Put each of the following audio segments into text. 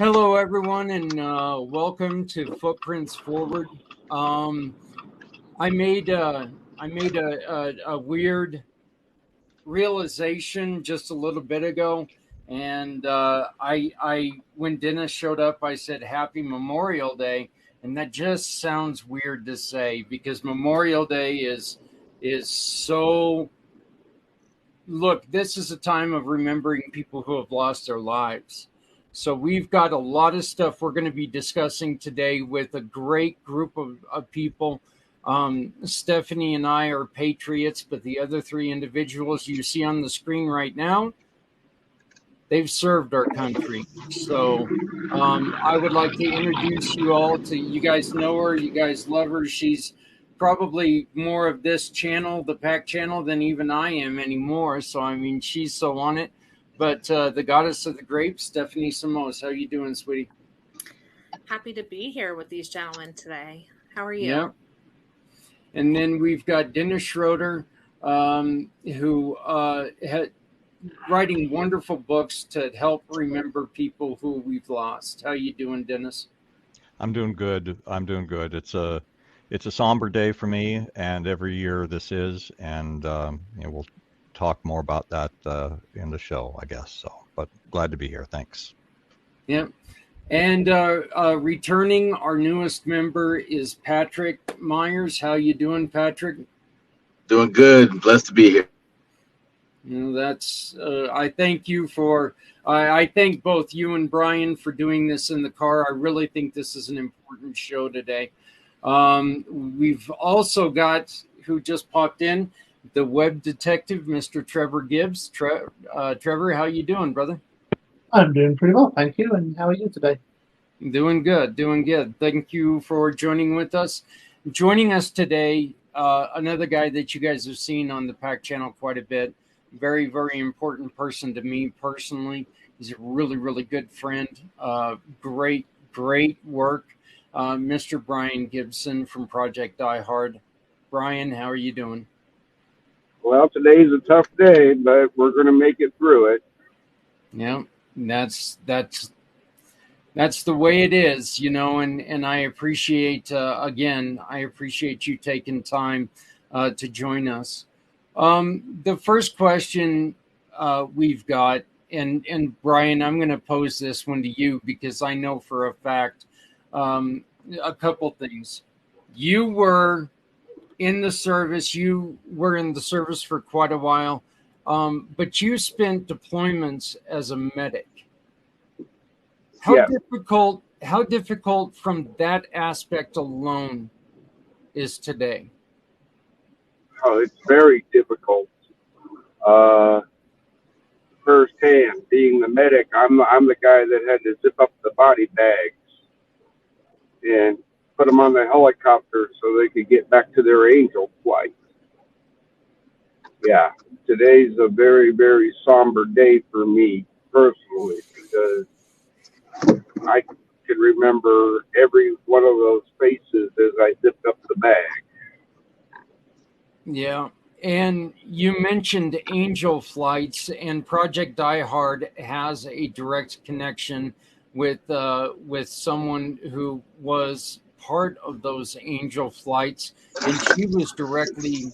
Hello, everyone, and welcome to Footprints Forward. I made a weird realization just a little bit ago, and I when Dennis showed up, I said Happy Memorial Day, and that just sounds weird to say because Memorial Day is so. Look, this is a time of remembering people who have lost their lives. So we've got a lot of stuff we're going to be discussing today with a great group of people. Stephanie and I are patriots, but the other three individuals you see on the screen right now, they've served our country. So I would like to introduce you all to, you guys know her, you guys love her. She's probably more of this channel, the PAC channel, than even I am anymore. So, I mean, she's so on it. But the goddess of the grapes, Stephanie Samos, how you doing, sweetie? Happy to be here with these gentlemen today. How are you? Yeah. And then we've got Dennis Schroeder, who had writing wonderful books to help remember people who we've lost. How you doing, Dennis? I'm doing good. It's a somber day for me, and every year this is, and we'll talk more about that in the show, I guess. So, but glad to be here. Thanks. Yeah. And returning, our newest member is Patrick Myers. How you doing, Patrick? Doing good. Blessed to be here. That's. I thank you for. I thank both you and Brian for doing this in the car. I really think this is an important show today. We've also got, who just popped in, the web detective, Mr. Trevor Gibbs. Trevor, how you doing, brother? I'm doing pretty well, thank you. And how are you today? Doing good, doing good. Thank you for joining with us. Joining us today, another guy that you guys have seen on the PAC channel quite a bit. Very, very important person to me personally. He's a really, really good friend. Great work. Mr. Brian Gibson from Project Die Hard. Brian, how are you doing? Well, today's a tough day, but we're going to make it through it. Yeah, that's the way it is, and I appreciate, I appreciate you taking time to join us. The first question we've got, and Brian, I'm going to pose this one to you because I know for a fact a couple things. You were in the service. You were in the service for quite a while, but you spent deployments as a medic. How difficult from that aspect alone is today? Oh, it's very difficult. Firsthand, being the medic, I'm the guy that had to zip up the body bags and put them on the helicopter so they could get back to their angel flight. Yeah, today's a very, very somber day for me personally because I can remember every one of those faces as I zipped up the bag. Yeah. And you mentioned angel flights, and Project Die Hard has a direct connection with someone who was part of those angel flights, and she was directly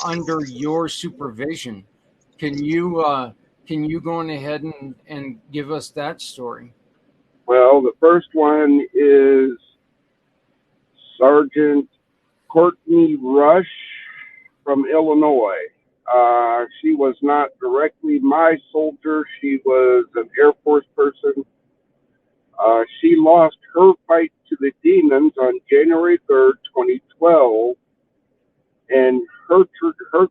under your supervision. Can you go on ahead and give us that story? Well, the first one is Sergeant Courtney Rush from Illinois. She was not directly my soldier. She was an Air Force person. She lost her fight to the demons on January 3rd, 2012. And her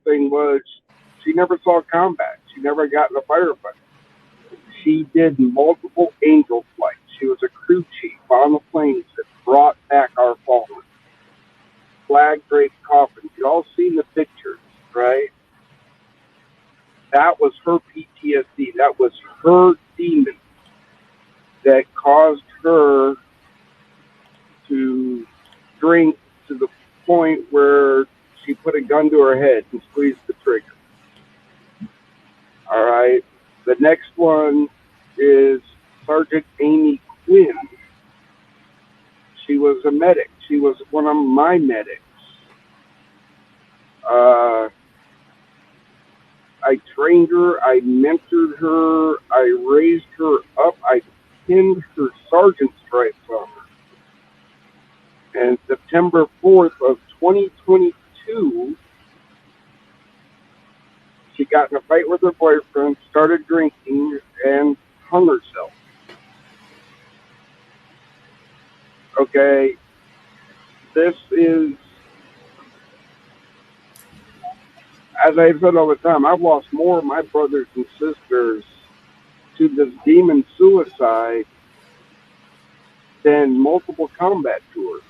thing was she never saw combat. She never got in a firefight. She did multiple angel flights. She was a crew chief on the planes that brought back our fallen. Flag draped coffins. You all seen the pictures, right? That was her PTSD. That was her demon that caused her to drink to the point where she put a gun to her head and squeezed the trigger. All right. The next one is Sergeant Amy Quinn. She was a medic. She was one of my medics. I trained her. I mentored her. I raised her up. I pinned her sergeant stripes on her. And September 4th of 2022, she got in a fight with her boyfriend, started drinking, and hung herself. Okay, this is, as I've said all the time, I've lost more of my brothers and sisters to this demon suicide than multiple combat tours.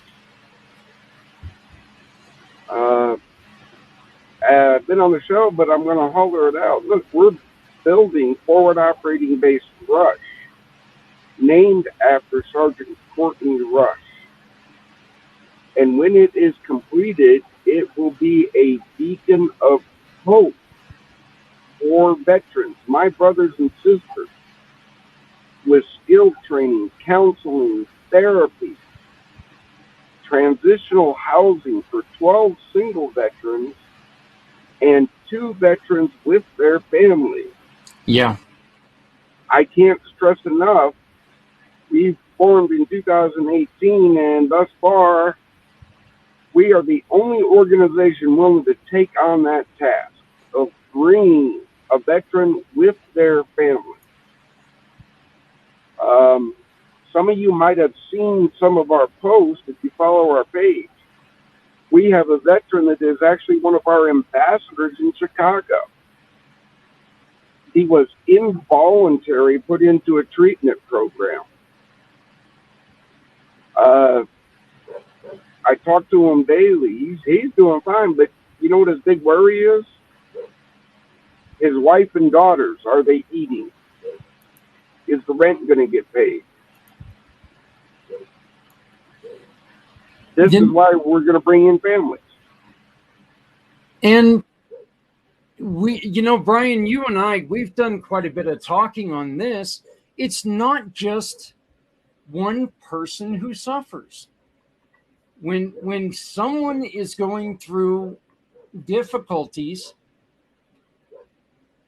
I've been on the show, but I'm going to holler it out. Look, we're building Forward Operating Base Rush, named after Sergeant Courtney Rush. And when it is completed, it will be a beacon of hope for veterans, my brothers and sisters, with skill training, counseling, therapy, transitional housing for 12 single veterans and 2 veterans with their families. Yeah. I can't stress enough, we formed in 2018, and thus far, we are the only organization willing to take on that task of bringing a veteran with their family. Some of you might have seen some of our posts if you follow our page. We have a veteran that is actually one of our ambassadors in Chicago. He was involuntary put into a treatment program. I talk to him daily. He's doing fine, but you know what his big worry is? His wife and daughters, are they eating? Is the rent going to get paid? This is why we're going to bring in families. And we, you know, Brian, you and I, we've done quite a bit of talking on this. It's not just one person who suffers. When someone is going through difficulties,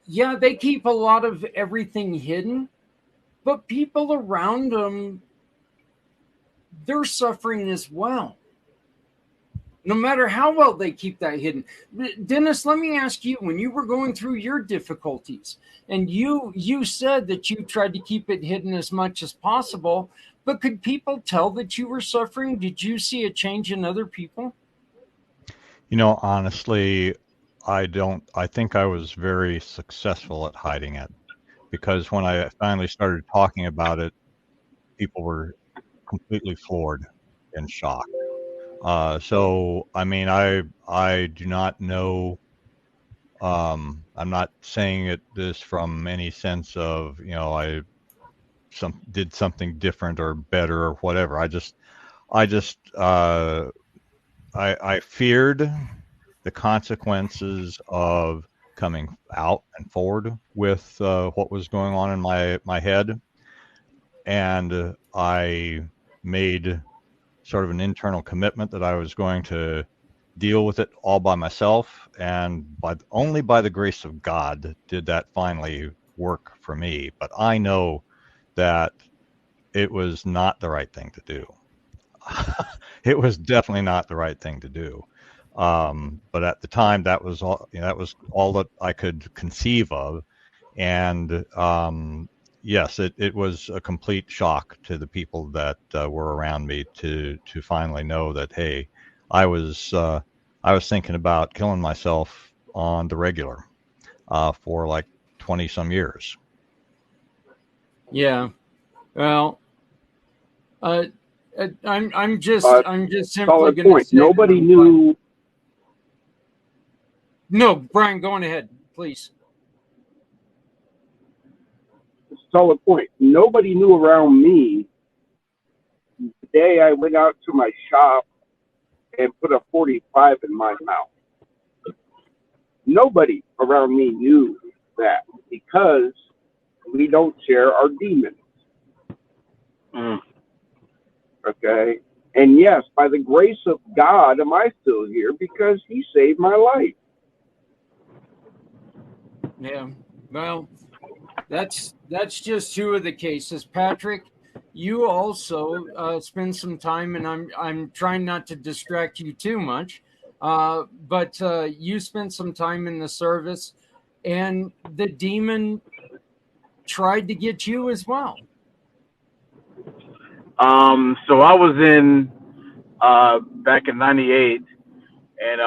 yeah, they keep a lot of everything hidden, but people around them, they're suffering as well. No matter how well they keep that hidden. Dennis, let me ask you, when you were going through your difficulties, and you said that you tried to keep it hidden as much as possible, but could people tell that you were suffering? Did you see a change in other people? You know, honestly, I think I was very successful at hiding it, because when I finally started talking about it, people were completely floored and shocked. So, I mean, I do not know. I'm not saying this from any sense of, you know, I did something different or better or whatever. I feared the consequences of coming out and forward with what was going on in my head, and I made sort of an internal commitment that I was going to deal with it all by myself, and only by the grace of God did that finally work for me. But I know that it was not the right thing to do. It was definitely not the right thing to do. But at the time, that was all. You know, that was all that I could conceive of, and yes, it was a complete shock to the people that were around me to finally know that, hey, I was thinking about killing myself on the regular for like 20 some years. Yeah. Well, uh, I'm just simply Solid going to point. say that Nobody I'm glad. knew. No, Brian, go on ahead, please. Solid point. Nobody knew around me the day I went out to my shop and put a 45 in my mouth. Nobody around me knew that because we don't share our demons. Okay. And yes, by the grace of God, am I still here because He saved my life. Yeah. Well, that's just two of the cases. Patrick, you also spend some time, and I'm trying not to distract you too much, but you spent some time in the service, and the demon tried to get you as well. So I was in back in '98, and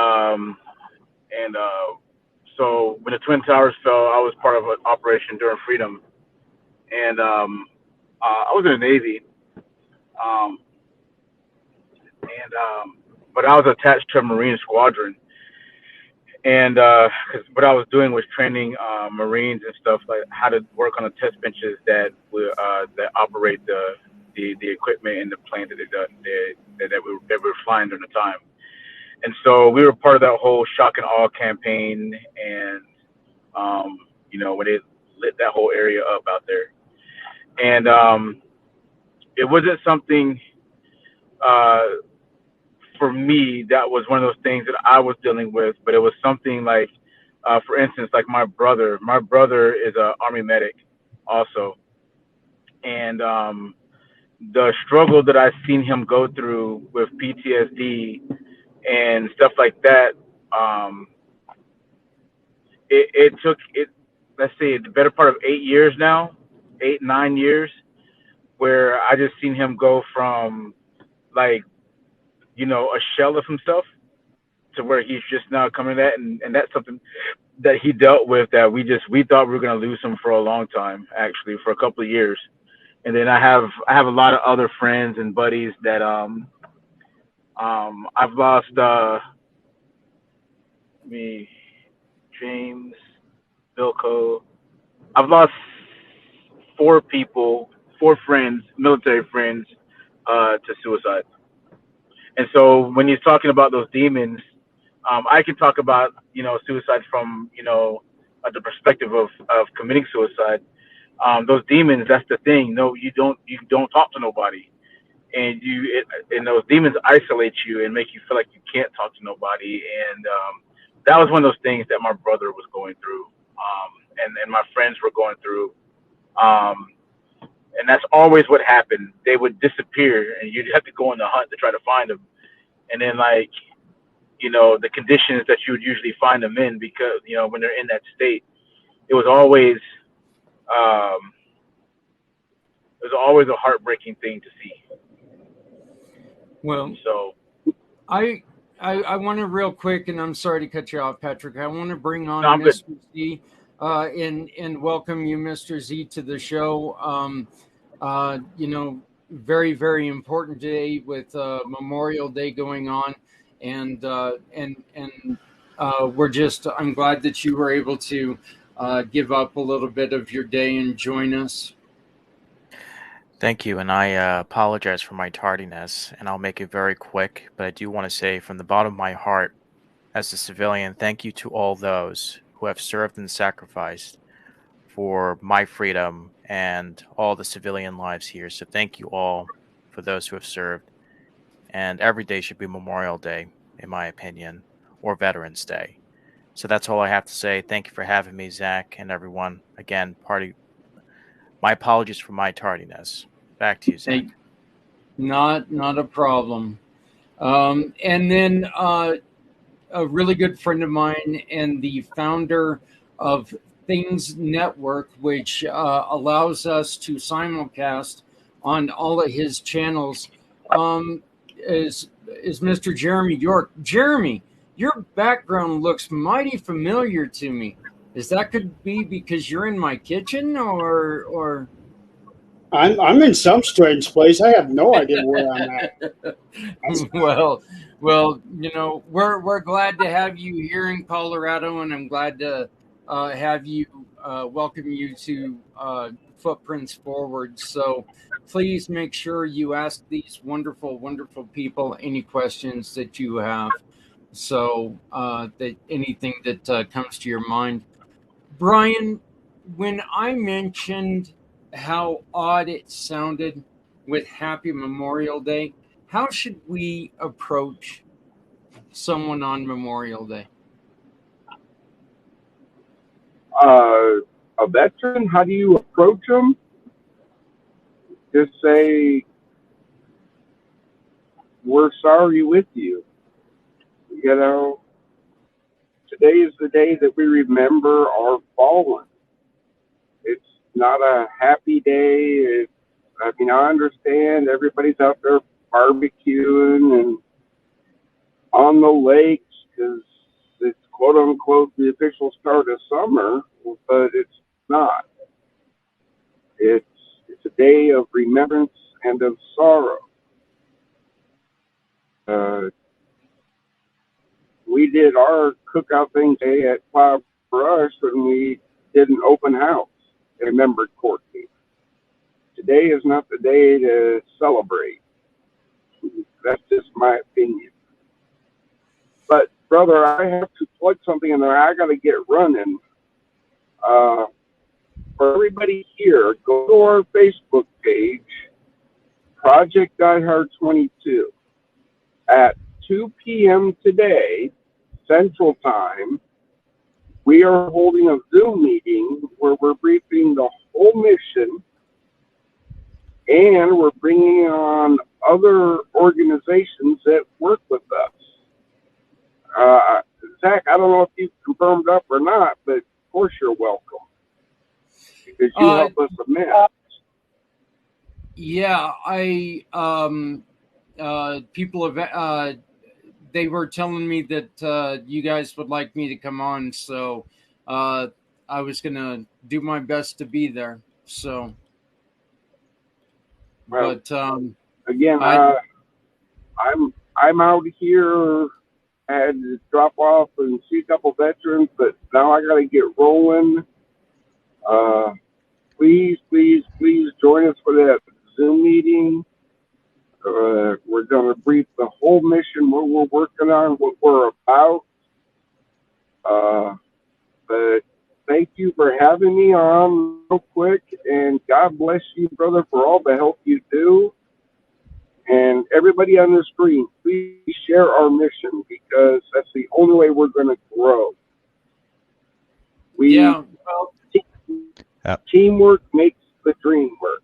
so when the Twin Towers fell, I was part of an Operation Enduring Freedom, and I was in the Navy, um, but I was attached to a Marine squadron, and because what I was doing was training Marines and stuff like how to work on the test benches that operate the equipment and the plane that we were flying during the time. And so we were part of that whole shock and awe campaign, and when they lit that whole area up out there, and it wasn't something for me that was one of those things that I was dealing with, but it was something like, for instance, like my brother. My brother is an Army medic, also, and the struggle that I've seen him go through with PTSD and stuff like that. It took it, let's say, the better part of 8 years now, 8, 9 years, where I just seen him go from like, a shell of himself to where he's just now coming to that. And that's something that he dealt with that we thought we were going to lose him for a long time, actually, for a couple of years. And then I have a lot of other friends and buddies that I've lost James, Bilko. I've lost 4 friends, military friends, to suicide. And so when you're talking about those demons, I can talk about, suicide from, the perspective of committing suicide. Those demons, that's the thing. No, you don't talk to nobody. And and those demons isolate you and make you feel like you can't talk to nobody. And that was one of those things that my brother was going through, and my friends were going through. And that's always what happened. They would disappear, and you'd have to go on the hunt to try to find them. And then, like, the conditions that you would usually find them in, because when they're in that state, it was always a heartbreaking thing to see. Well, So I want to real quick, and I'm sorry to cut you off, Patrick. I want to bring on I'm good. Mr. Z and welcome you, Mr. Z, to the show. Very, very important day with Memorial Day going on, and I'm glad that you were able to give up a little bit of your day and join us. Thank you, and I apologize for my tardiness, and I'll make it very quick, but I do want to say from the bottom of my heart, as a civilian, thank you to all those who have served and sacrificed for my freedom and all the civilian lives here. So thank you all for those who have served, and every day should be Memorial Day, in my opinion, or Veterans Day. So that's all I have to say. Thank you for having me, Zach, and everyone. Again, my apologies for my tardiness. Back to you, Zach. Hey, not a problem. And then a really good friend of mine and the founder of Things Network, which allows us to simulcast on all of his channels, is Mr. Jeremy York. Jeremy, your background looks mighty familiar to me. Is that could be because you're in my kitchen, or? I'm in some strange place. I have no idea where I'm at. Well, we're glad to have you here in Colorado, and I'm glad to have you welcome you to Footprints Forward. So please make sure you ask these wonderful, wonderful people any questions that you have. So that anything that comes to your mind, Brian, when I mentioned how odd it sounded with Happy Memorial Day, how should we approach someone on Memorial Day? A veteran, how do you approach them? Just say, we're sorry with you. You know, today is the day that we remember our fallen. It's not a happy day. I understand everybody's out there barbecuing and on the lakes because it's quote unquote the official start of summer, but it's not. It's a day of remembrance and of sorrow. We did our cookout thing today at Cloud Brush when we did an open house and remembered Courtney. Today is not the day to celebrate. That's just my opinion. But brother, I have to plug something in there. I got to get running. For everybody here, go to our Facebook page, Project Die Hard 22, at 2 p.m. today, Central Time. We are holding a Zoom meeting where we're briefing the whole mission, and we're bringing on other organizations that work with us. Zach, I don't know if you've confirmed up or not, but of course you're welcome because you help us admit. Yeah, people have they were telling me that you guys would like me to come on, so I was gonna do my best to be there. So, well, but again, I'm out here. I had to drop off and see a couple veterans, but now I got to get rolling. Please join us for that Zoom meeting. We're going to brief the whole mission, what we're working on, what we're about. But thank you for having me on real quick, and God bless you, brother, for all the help you do. And everybody on the screen, please share our mission because that's the only way we're going to grow. Teamwork makes the dream work.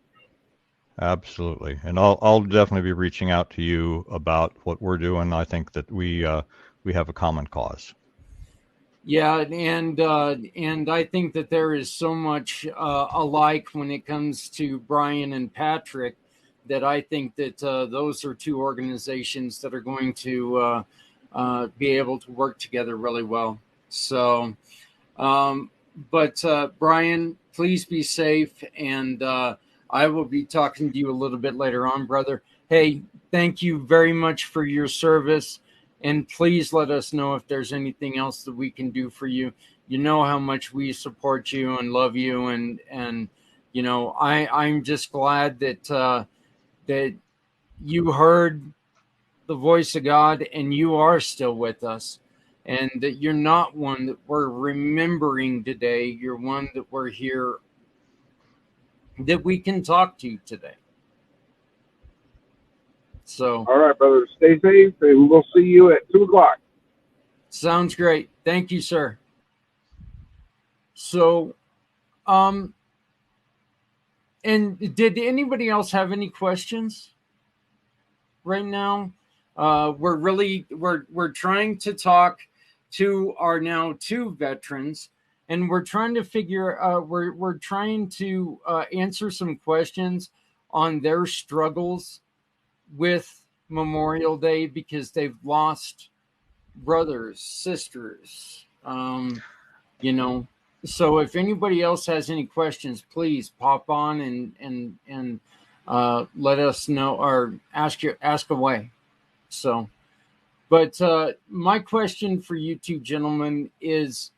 Absolutely, and I'll definitely be reaching out to you about what we're doing. I think that we have a common cause. Yeah, and I think that there is so much alike when it comes to Brian and Patrick that I think that those are two organizations that are going to be able to work together really well. So, but Brian, please be safe, and I will be talking to you a little bit later on, brother. Hey, thank you very much for your service. And please let us know if there's anything else that we can do for you. You know how much we support you and love you. And you know, I'm just glad that that you heard the voice of God and you are still with us. And that you're not one that we're remembering today. You're one that we're here, that we can talk to today. So, all right, brother, stay safe, and we'll see you at 2:00. Sounds great. Thank you, sir. So, and did anybody else have any questions right now? We're trying to talk to our now two veterans, and we're trying to we're trying to answer some questions on their struggles with Memorial Day because they've lost brothers, sisters, you know, So if anybody else has any questions, please pop on and let us know or ask away. So, but my question for you two gentlemen is: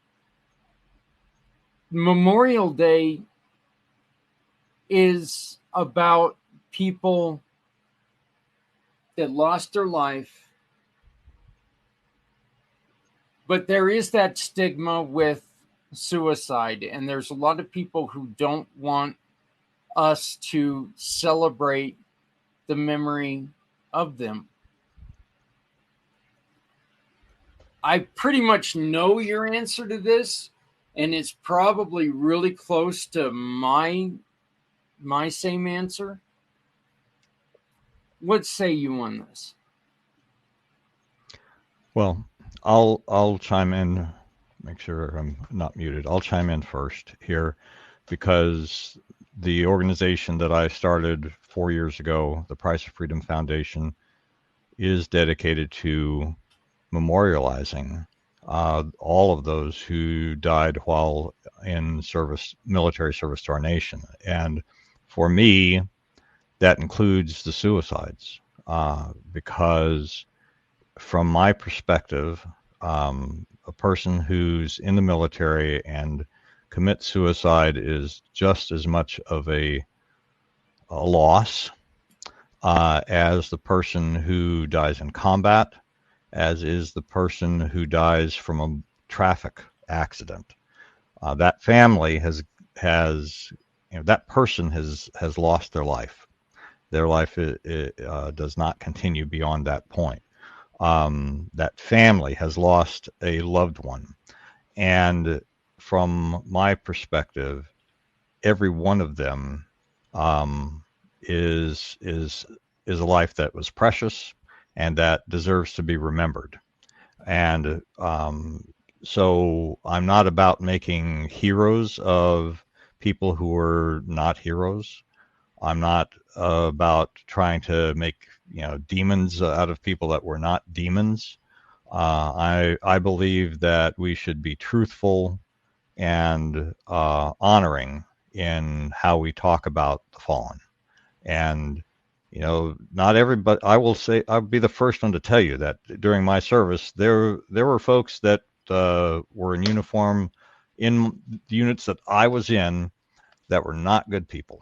Memorial Day is about people that lost their life, but there is that stigma with suicide, and there's a lot of people who don't want us to celebrate the memory of them. I pretty much know your answer to this, and it's probably really close to my same answer. What say you on this? Well, I'll chime in. Make sure I'm not muted. I'll chime in first here, because the organization that I started 4 years ago, the Price of Freedom Foundation, is dedicated to memorializing all of those who died while in service, military service to our nation. And for me, that includes the suicides, because from my perspective, a person who's in the military and commits suicide is just as much of a loss as the person who dies in combat, as is the person who dies from a traffic accident. That family has that person has lost their life. Their life does not continue beyond that point. That family has lost a loved one, and from my perspective, every one of them is a life that was precious and that deserves to be remembered. And so I'm not about making heroes of people who are not heroes. I'm not about trying to make demons out of people that were not demons. I believe that we should be truthful and honoring in how we talk about the fallen. And not everybody. I will say, I'll be the first one to tell you that during my service, there were folks that were in uniform in the units that I was in that were not good people.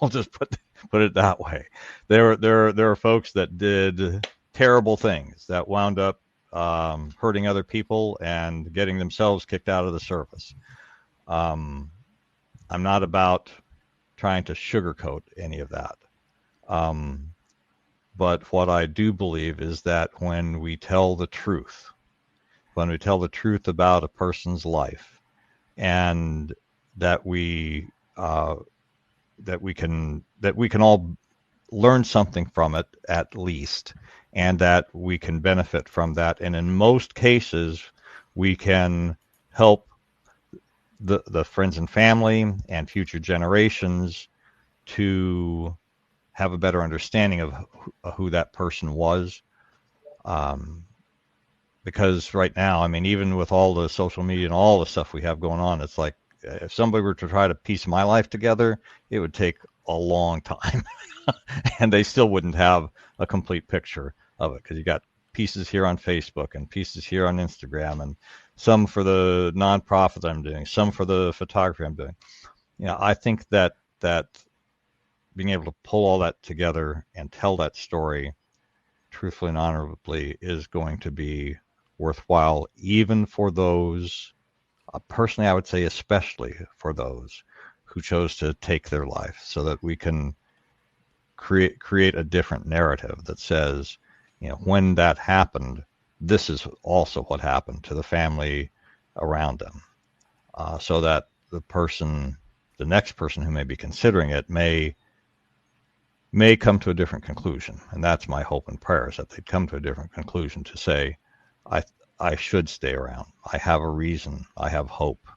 I'll just put it that way. There are folks that did terrible things that wound up hurting other people and getting themselves kicked out of the service. I'm not about trying to sugarcoat any of that. But what I do believe is that when we tell the truth about a person's life, and that we can all learn something from it at least, and that we can benefit from that, and in most cases we can help the friends and family and future generations to have a better understanding of who that person was. Because right now, I mean, even with all the social media and all the stuff we have going on, it's like if somebody were to try to piece my life together, it would take a long time and they still wouldn't have a complete picture of it, because you got pieces here on Facebook and pieces here on Instagram, and some for the nonprofits I'm doing, some for the photography I'm doing. I think that being able to pull all that together and tell that story truthfully and honorably is going to be worthwhile, even for those, personally I would say especially for those who chose to take their life, so that we can create a different narrative that says, when that happened, this is also what happened to the family around them, so that the next person who may be considering it may come to a different conclusion. And that's my hope and prayer, is that they come to a different conclusion to say, I should stay around. I have a reason. I have hope.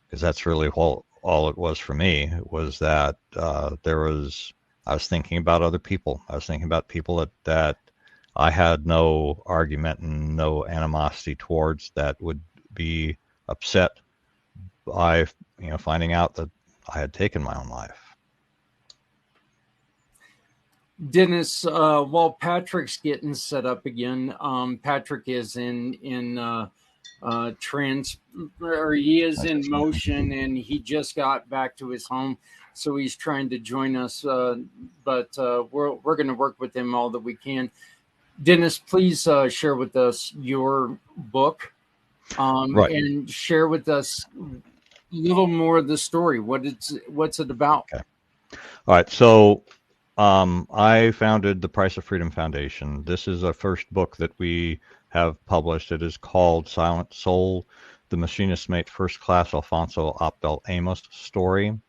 Because that's really all it was for me, was that I was thinking about other people. I was thinking about people that I had no argument and no animosity towards, that would be upset by finding out that I had taken my own life. Dennis, while Patrick's getting set up again, Patrick is in motion, and he just got back to his home, so he's trying to join us. But we're going to work with him all that we can. Dennis, please share with us your book, Right. and share with us a little more of the story. What's it about? Okay. All right. So I founded the Price of Freedom Foundation. This is our first book that we have published. It is called Silent Soul, the Machinist Mate First Class Alfonso Abdel Amos story.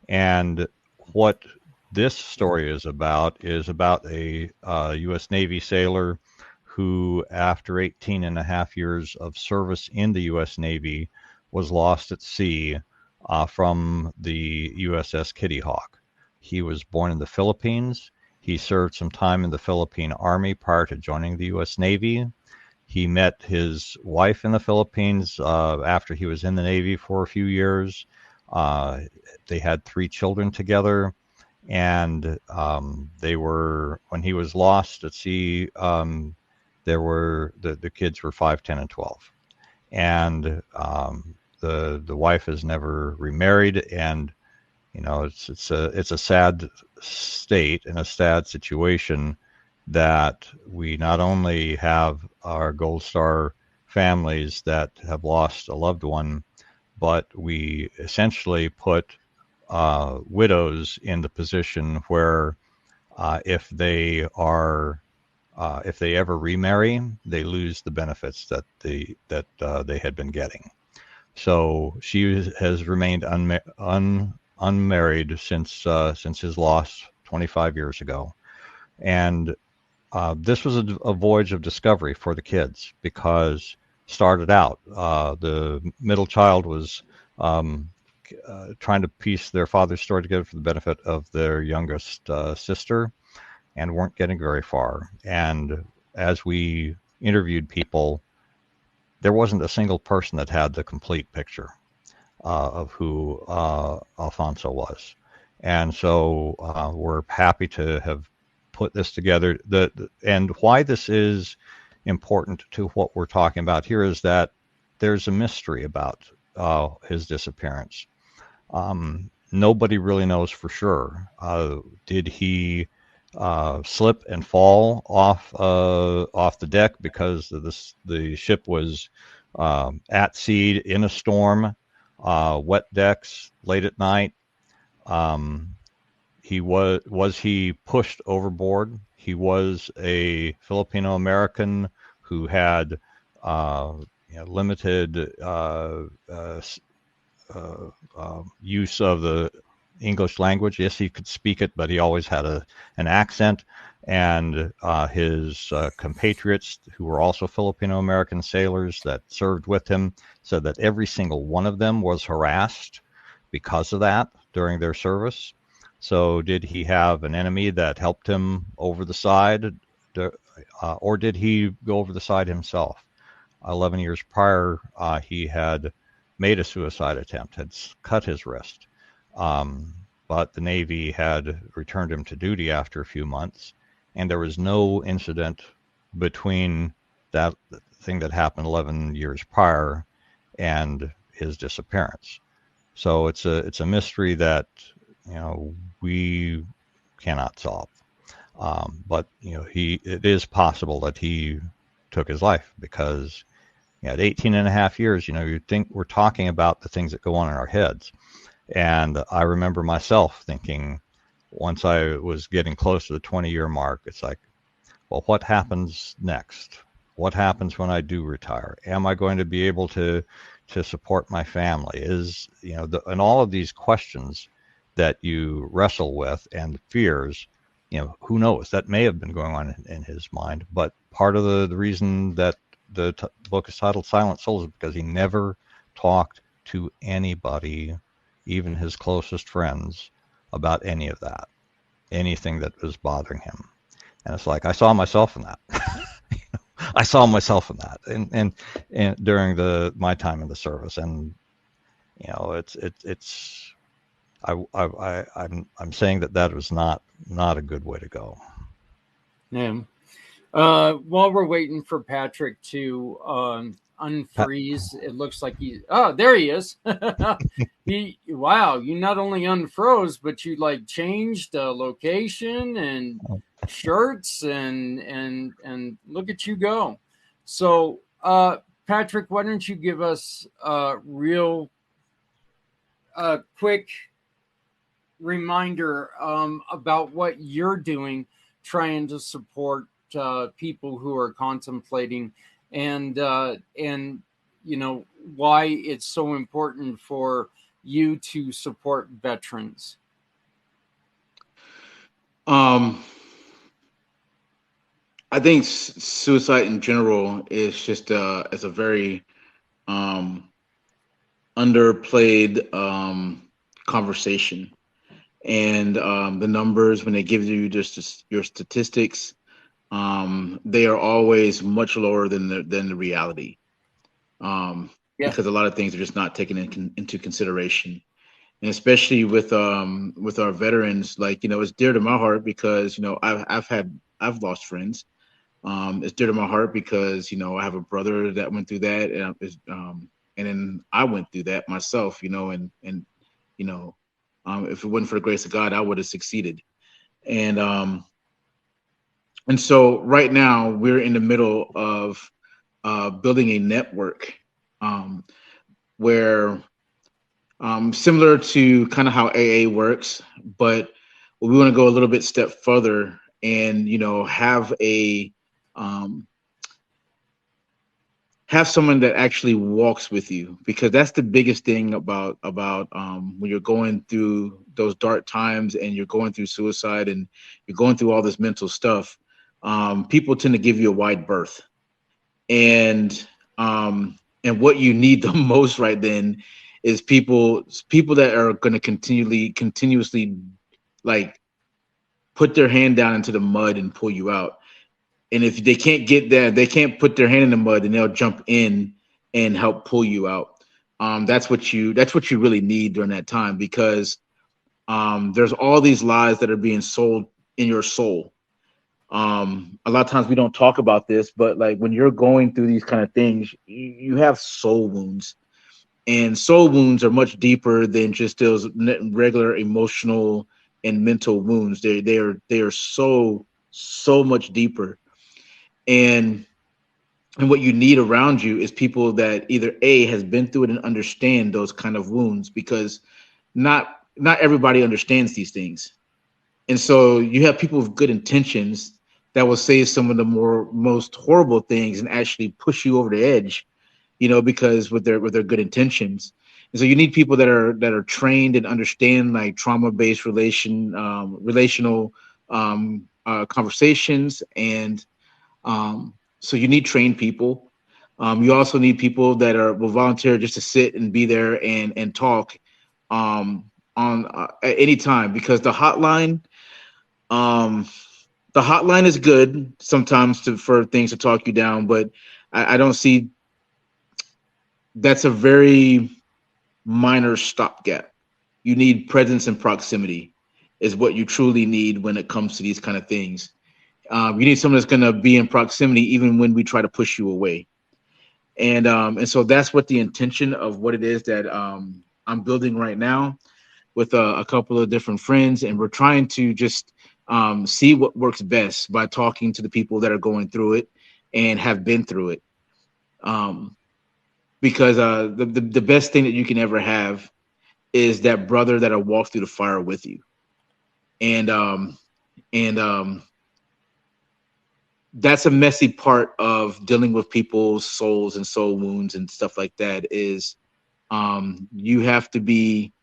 And what this story is about a U.S. Navy sailor who, after 18 and a half years of service in the U.S. Navy, was lost at sea from the USS Kitty Hawk. He was born in the Philippines. He served some time in the Philippine Army prior to joining the U.S. Navy. He met his wife in the Philippines after he was in the Navy for a few years. They had 3 children together, and when he was lost at sea, the kids were 5, 10, and 12. And the wife has never remarried, and it's a sad state and a sad situation that we not only have our Gold Star families that have lost a loved one, but we essentially put widows in the position where if they ever remarry, they lose the benefits that they had been getting. So she has remained unmarried since his loss 25 years ago, and this was a voyage of discovery for the kids, because started out the middle child was trying to piece their father's story together for the benefit of their youngest sister, and weren't getting very far. And as we interviewed people, there wasn't a single person that had the complete picture of who Alfonso was. And so we're happy to have put this together. And why this is important to what we're talking about here is that there's a mystery about his disappearance. Nobody really knows for sure. Did he slip and fall off the deck because the ship was at sea in a storm, wet decks, late at night? Was he pushed overboard? He was a Filipino American who had limited use of the English language. Yes, he could speak it, but he always had an accent. And his compatriots, who were also Filipino American sailors that served with him, said that every single one of them was harassed because of that during their service. So did he have an enemy that helped him over the side, or did he go over the side himself? 11 years prior, he had made a suicide attempt, had cut his wrist. But the Navy had returned him to duty after a few months, and there was no incident between that thing that happened 11 years prior and his disappearance. So it's a mystery that we cannot solve. But it is possible that he took his life, because at 18 and a half years, you'd think we're talking about the things that go on in our heads. And I remember myself thinking, once I was getting close to the 20-year mark, it's like, well, what happens next? What happens when I do retire? Am I going to be able to support my family? And all of these questions that you wrestle with, and fears, who knows? That may have been going on in his mind. But part of the reason that the book is titled Silent Soul is because he never talked to anybody, even his closest friends, about any of that, anything that was bothering him. And it's like, I saw myself in that. I saw myself in that, and during my time in the service. And you know, I'm saying that was not a good way to go. Yeah. While we're waiting for Patrick to unfreeze, it looks like there he is. Wow, you not only unfroze, but you like changed location and shirts and look at you go. So, Patrick, why don't you give us a real quick reminder about what you're doing, trying to support people who are contemplating, and you know why it's so important for you to support veterans. I think suicide in general is just is a very underplayed conversation, and the numbers when they give you just your statistics, they are always much lower than the reality, because a lot of things are just not taken into consideration, and especially with our veterans, like, you know, it's dear to my heart because, you know, I've lost friends. It's dear to my heart because, you know, I have a brother that went through that, and then I went through that myself, you know, and you know, if it wasn't for the grace of God, I would have succeeded. And so right now we're in the middle of building a network where similar to kind of how AA works, but we want to go a little bit step further and, you know, have someone that actually walks with you, because that's the biggest thing about when you're going through those dark times and you're going through suicide and you're going through all this mental stuff. People tend to give you a wide berth, and what you need the most right then is people that are going to continuously like put their hand down into the mud and pull you out. And if they can't get there, they can't put their hand in the mud, and they'll jump in and help pull you out. That's what you really need during that time, because there's all these lies that are being sold in your soul. A lot of times we don't talk about this, but like when you're going through these kind of things, you have soul wounds, and soul wounds are much deeper than just those regular emotional and mental wounds. They are so much deeper. And what you need around you is people that either A, has been through it and understand those kind of wounds, because not everybody understands these things. And so you have people with good intentions that will say some of the most horrible things and actually push you over the edge, you know, because with their good intentions. And so you need people that are trained and understand like trauma-based relational conversations, and so you need trained people. You also need people that will volunteer just to sit and be there and talk at any time, because the hotline is good sometimes for things to talk you down, but I don't see that's a very minor stopgap. You need presence and proximity is what you truly need when it comes to these kind of things. You need someone that's going to be in proximity even when we try to push you away. And so that's what the intention of what it is that I'm building right now with a couple of different friends. And we're trying to just see what works best by talking to the people that are going through it and have been through it. Because the best thing that you can ever have is that brother that'll walk through the fire with you. And that's a messy part of dealing with people's souls and soul wounds and stuff like that, is you have to be,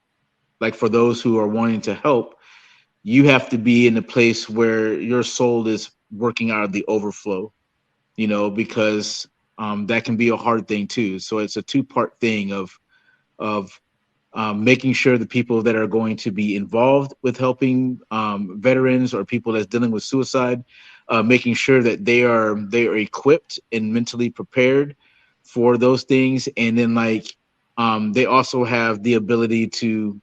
like, for those who are wanting to help, you have to be in a place where your soul is working out of the overflow, you know, because that can be a hard thing too. So it's a two-part thing of making sure the people that are going to be involved with helping veterans or people that's dealing with suicide, making sure that they are equipped and mentally prepared for those things, and then like they also have the ability to,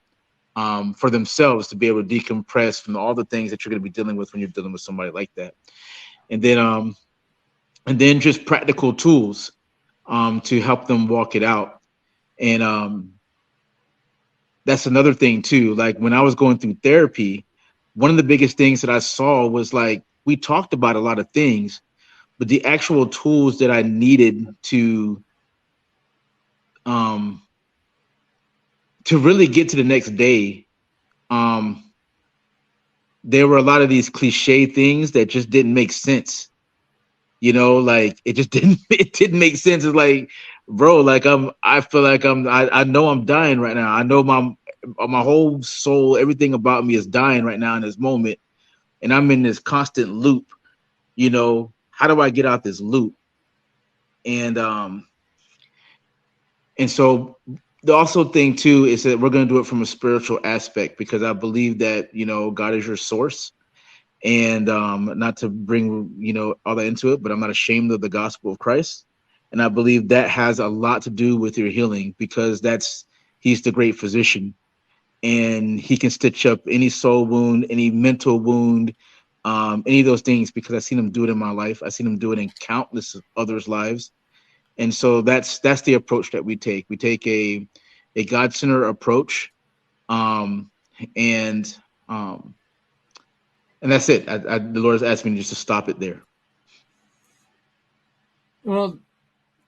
for themselves, to be able to decompress from all the things that you're going to be dealing with when you're dealing with somebody like that. And then just practical tools to help them walk it out. And that's another thing too. Like when I was going through therapy, one of the biggest things that I saw was like, we talked about a lot of things, but the actual tools that I needed to really get to the next day, there were a lot of these cliche things that just didn't make sense. You know, like it just didn't make sense. It's like, bro, like I feel like I know I'm dying right now. I know my whole soul, everything about me is dying right now in this moment. And I'm in this constant loop, you know. How do I get out this loop? And so the also thing too is that we're going to do it from a spiritual aspect, because I believe that, you know, God is your source. And not to bring, you know, all that into it, but I'm not ashamed of the gospel of Christ. And I believe that has a lot to do with your healing, because he's the great physician, and he can stitch up any soul wound, any mental wound, any of those things, because I've seen him do it in my life. I've seen him do it in countless others' lives. And so that's the approach that we take. We take a God-centered approach, and that's it. The Lord has asked me just to stop it there. Well,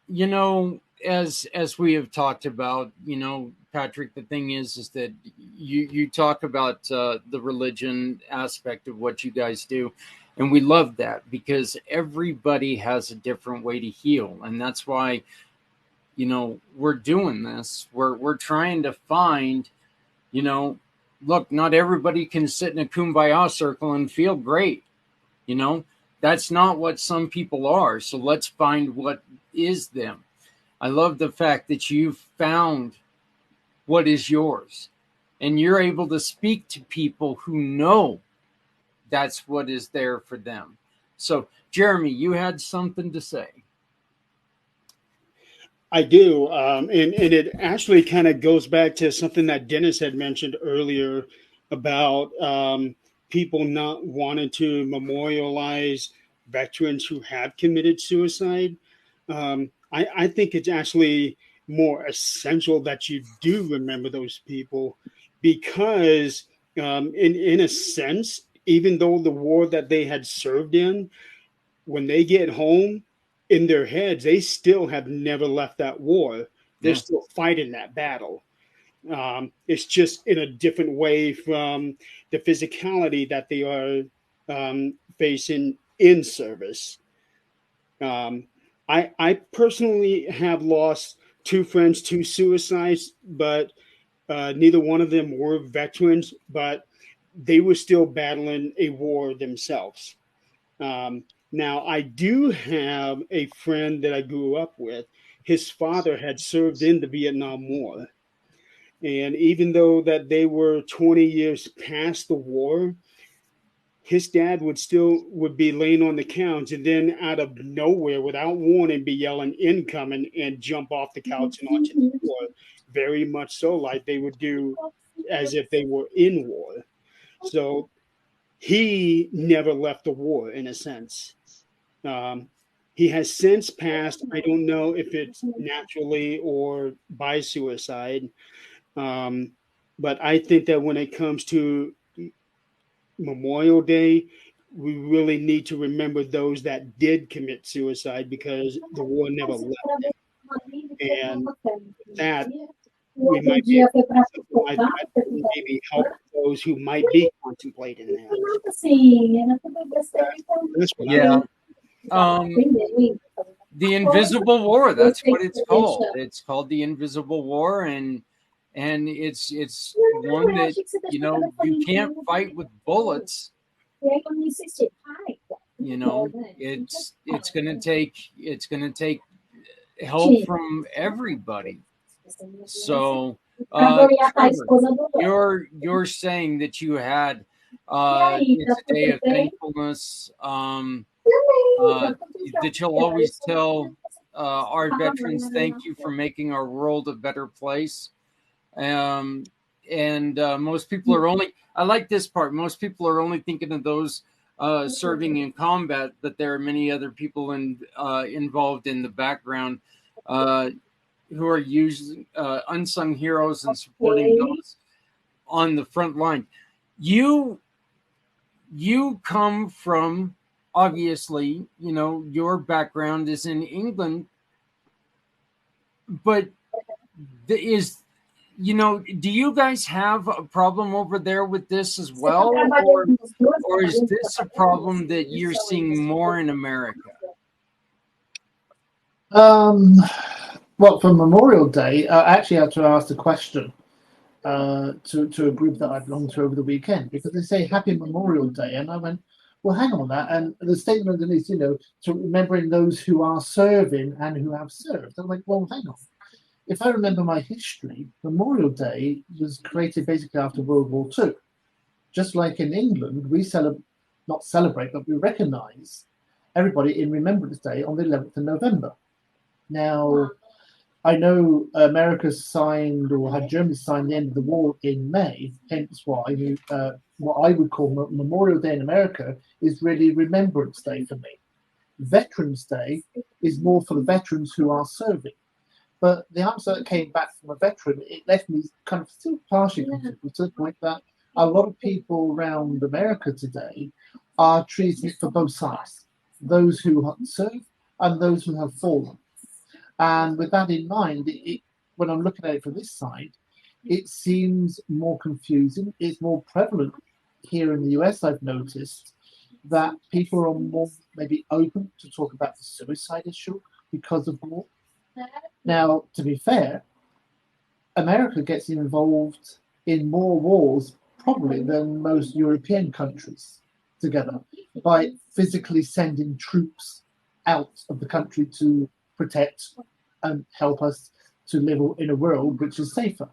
you know, as we have talked about, you know, Patrick, the thing is that you talk about the religion aspect of what you guys do, and we love that, because everybody has a different way to heal, and that's why, you know, we're doing this. We're trying to find, you know, look, not everybody can sit in a kumbaya circle and feel great. You know, that's not what some people are. So let's find what is them. I love the fact that you've found what is yours, and you're able to speak to people who know that's what is there for them. So, Jeremy, you had something to say. I do. And it actually kind of goes back to something that Dennis had mentioned earlier about people not wanting to memorialize veterans who have committed suicide. I think it's actually more essential that you do remember those people, because in a sense, even though the war that they had served in, when they get home, in their heads, they still have never left that war. They're still fighting that battle. It's just in a different way from the physicality that they are facing in service. I personally have lost two friends to suicides, but neither one of them were veterans, but they were still battling a war themselves. Now, I do have a friend that I grew up with. His father had served in the Vietnam War. And even though that they were 20 years past the war, his dad would be laying on the couch, and then out of nowhere, without warning, be yelling incoming and jump off the couch and onto the floor. Very much so, like they would do as if they were in war. So he never left the war, in a sense. He has since passed. I don't know if it's naturally or by suicide. But I think that when it comes to Memorial Day, we really need to remember those that did commit suicide, because the war never left them. And that we might be able to do something like that to maybe help those who might be contemplating that. That's what Yeah. The Invisible War, that's what it's called. It's called the Invisible War, and it's one that, you know, you can't fight with bullets. You know, it's gonna take help from everybody. So Trevor, you're saying that you had it's a day of thankfulness, that you'll always tell our veterans thank you for making our world a better place. And most people are only, I like this part, most people are only thinking of those serving in combat, but there are many other people involved in the background who are using unsung heroes and supporting those on the front line. You come from, obviously, your background is in England, but do you guys have a problem over there with this as well? Or is this a problem that you're seeing more in America? Well, for Memorial Day, I actually had to ask a question to a group that I belong to over the weekend, because they say Happy Memorial Day. And I went, well, hang on that. And the statement underneath, to remembering those who are serving and who have served. I'm like, well, hang on. If I remember my history, Memorial Day was created basically after World War II. Just like in England, we not celebrate, but we recognize everybody in Remembrance Day on the 11th of November. Now, I know America signed, or had Germany signed, the end of the war in May, hence why what I would call Memorial Day in America is really Remembrance Day for me. Veterans Day is more for the veterans who are serving. But the answer that came back from a veteran, it left me kind of still partially confused, to the point that a lot of people around America today are treating it for both sides, those who have served and those who have fallen. And with that in mind, when I'm looking at it from this side, it seems more confusing. It's more prevalent here in the US, I've noticed, that people are more maybe open to talk about the suicide issue because of war. Now, to be fair, America gets involved in more wars probably than most European countries together by physically sending troops out of the country to protect and help us to live in a world which is safer.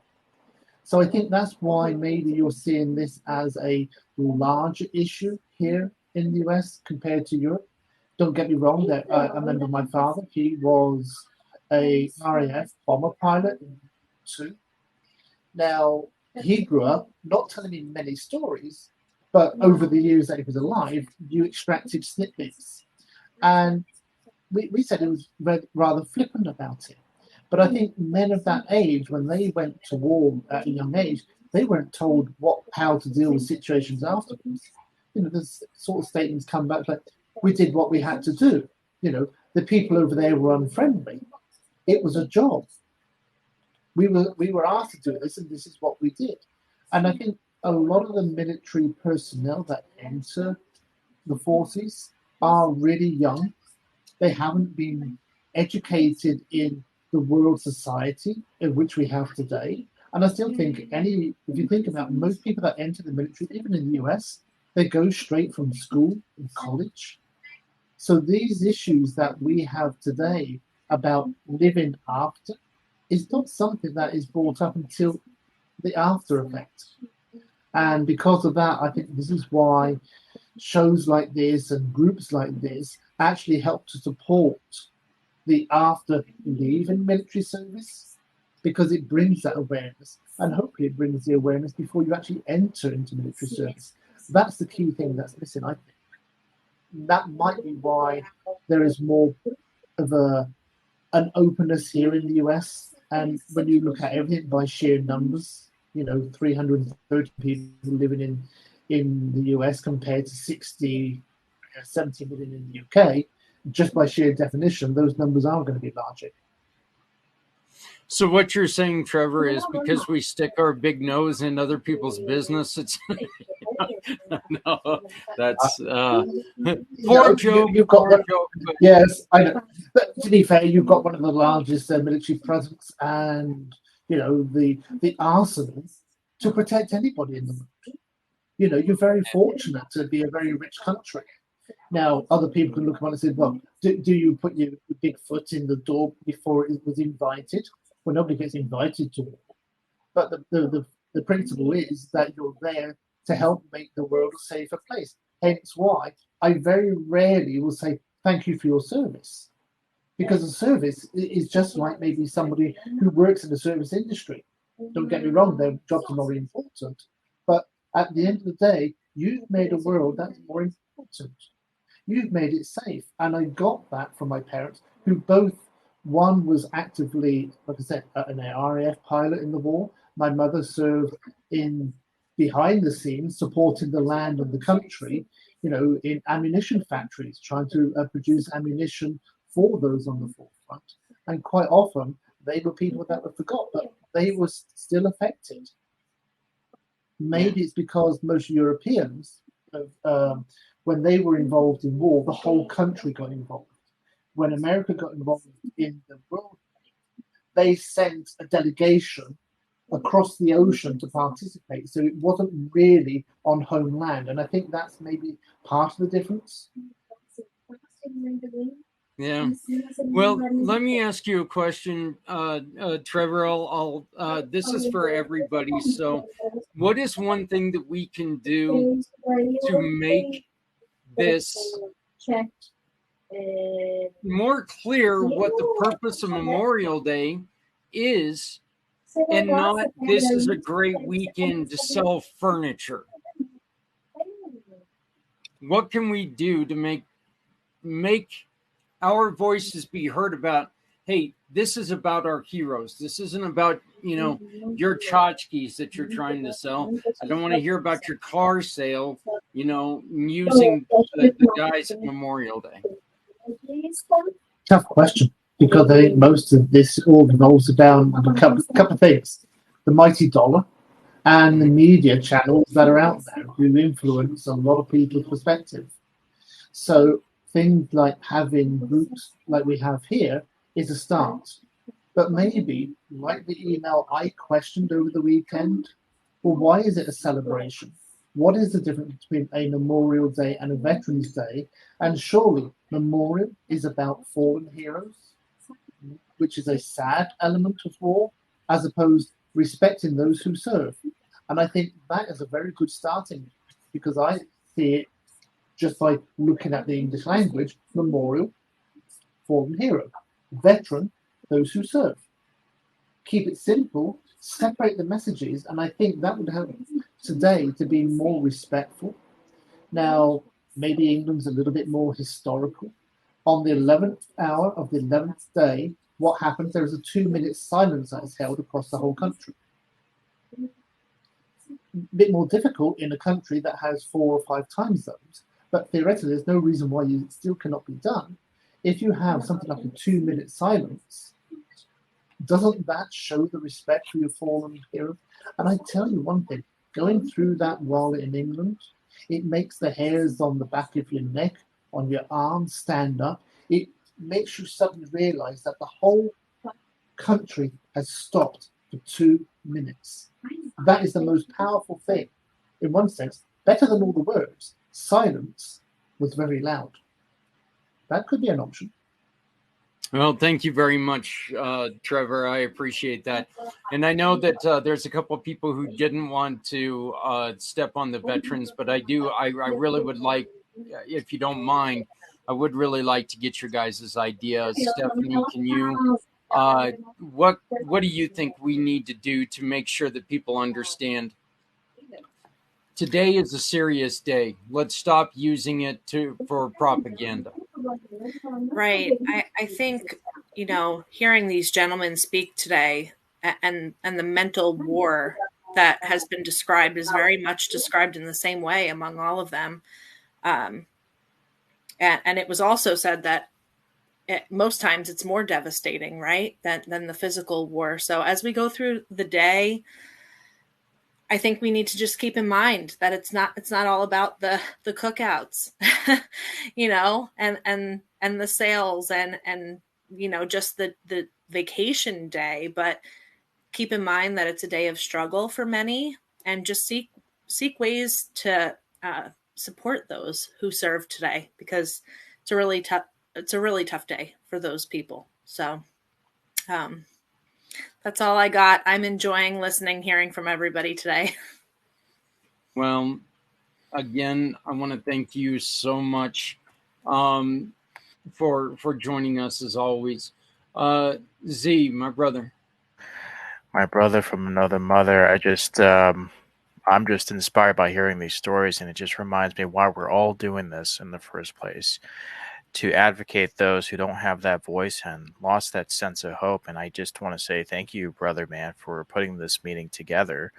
So I think that's why maybe you're seeing this as a larger issue here in the US compared to Europe. Don't get me wrong, that I remember my father, he was a RAF bomber pilot too. Now, he grew up not telling me many stories, but over the years that he was alive, you extracted snippets. And we said it was rather flippant about it. But I think men of that age, when they went to war at a young age, they weren't told how to deal with situations afterwards. There's sort of statements come back like, we did what we had to do. The people over there were unfriendly. It was a job. We were asked to do this, and this is what we did. And I think a lot of the military personnel that enter the forces are really young. They haven't been educated in the world society in which we have today. And I still think if you think about most people that enter the military, even in the US, they go straight from school and college. So these issues that we have today about living after is not something that is brought up until the after effect. And because of that, I think this is why shows like this and groups like this actually help to support the after leaving military service, because it brings that awareness, and hopefully it brings the awareness before you actually enter into military service. That's the key thing that's missing, I think. That might be why there is more of an openness here in the US. And when you look at everything by sheer numbers, 330 people living in the US compared to 70 million in the UK, just by sheer definition, those numbers are going to be larger. So what you're saying, Trevor, is because we stick our big nose in other people's business, it's no, that's poor joke. Yes, I know. But to be fair, you've got one of the largest military presence and the arsenal to protect anybody in the world. You're very fortunate to be a very rich country. Now, other people can look upon it and say, well, do you put your big foot in the door before it was invited? Well, nobody gets invited to war. But the principle is that you're there to help make the world a safer place. Hence why I very rarely will say, thank you for your service. because the service is just like maybe somebody who works in the service industry. Don't get me wrong, their jobs are not important, but at the end of the day, you've made a world that's more important. You've made it safe. And I got that from my parents, who both, one was actively, like I said, an RAF pilot in the war. My mother served in behind the scenes, supporting the land and the country, in ammunition factories, trying to produce ammunition for those on the forefront. And quite often, they were people that were forgot, but they were still affected. Maybe it's because most Europeans, when they were involved in war, the whole country got involved. When America got involved in the world, they sent a delegation across the ocean to participate. So it wasn't really on homeland. And I think that's maybe part of the difference. Yeah. Well, let me ask you a question, Trevor. This is for everybody. So, what is one thing that we can do to make this more clear what the purpose of Memorial Day is, and not this is a great weekend to sell furniture? What can we do to make our voices be heard about? Hey, this is about our heroes. This isn't about, your tchotchkes that you're trying to sell. I don't want to hear about your car sale, using the guys at Memorial Day. Tough question, because I think most of this all revolves around a couple of things. The mighty dollar and the media channels that are out there who influence a lot of people's perspective. So things like having groups like we have here is a start. But maybe, like the email I questioned over the weekend, well, why is it a celebration? What is the difference between a Memorial Day and a Veterans Day? And surely Memorial is about fallen heroes, which is a sad element of war, as opposed to respecting those who serve. And I think that is a very good starting, because I see it just by looking at the English language: memorial, fallen hero; veteran, those who serve. Keep it simple, separate the messages, and I think that would help today to be more respectful. Now, maybe England's a little bit more historical. On the 11th hour of the 11th day, what happens? There is a 2-minute silence that is held across the whole country. A bit more difficult in a country that has 4 or 5 time zones, but theoretically, there's no reason why you still cannot be done. If you have something like a 2-minute silence, doesn't that show the respect for your fallen hero? And I tell you one thing, going through that while in England, it makes the hairs on the back of your neck, on your arms stand up. It makes you suddenly realize that the whole country has stopped for 2 minutes. That is the most powerful thing. In one sense, better than all the words, silence was very loud. That could be an option. Well, thank you very much, Trevor. I appreciate that. And I know that there's a couple of people who didn't want to step on the veterans, but I really would like, if you don't mind, I would really like to get your guys' ideas. Stephanie, can you, what do you think we need to do to make sure that people understand today is a serious day? Let's stop using it for propaganda. Right. I think, hearing these gentlemen speak today and the mental war that has been described is very much described in the same way among all of them. And it was also said that most times it's more devastating, right, than the physical war. So as we go through the day, I think we need to just keep in mind that it's not all about the cookouts, and the sales and just the vacation day, but keep in mind that it's a day of struggle for many, and just seek ways to support those who serve today, because it's a really tough day for those people. So that's all I got. I'm enjoying hearing from everybody today. Well, again, I want to thank you so much. for joining us as always. Z, my brother. My brother from another mother. I'm just inspired by hearing these stories, and it just reminds me why we're all doing this in the first place, to advocate those who don't have that voice and lost that sense of hope. And I just want to say thank you, brother man, for putting this meeting together.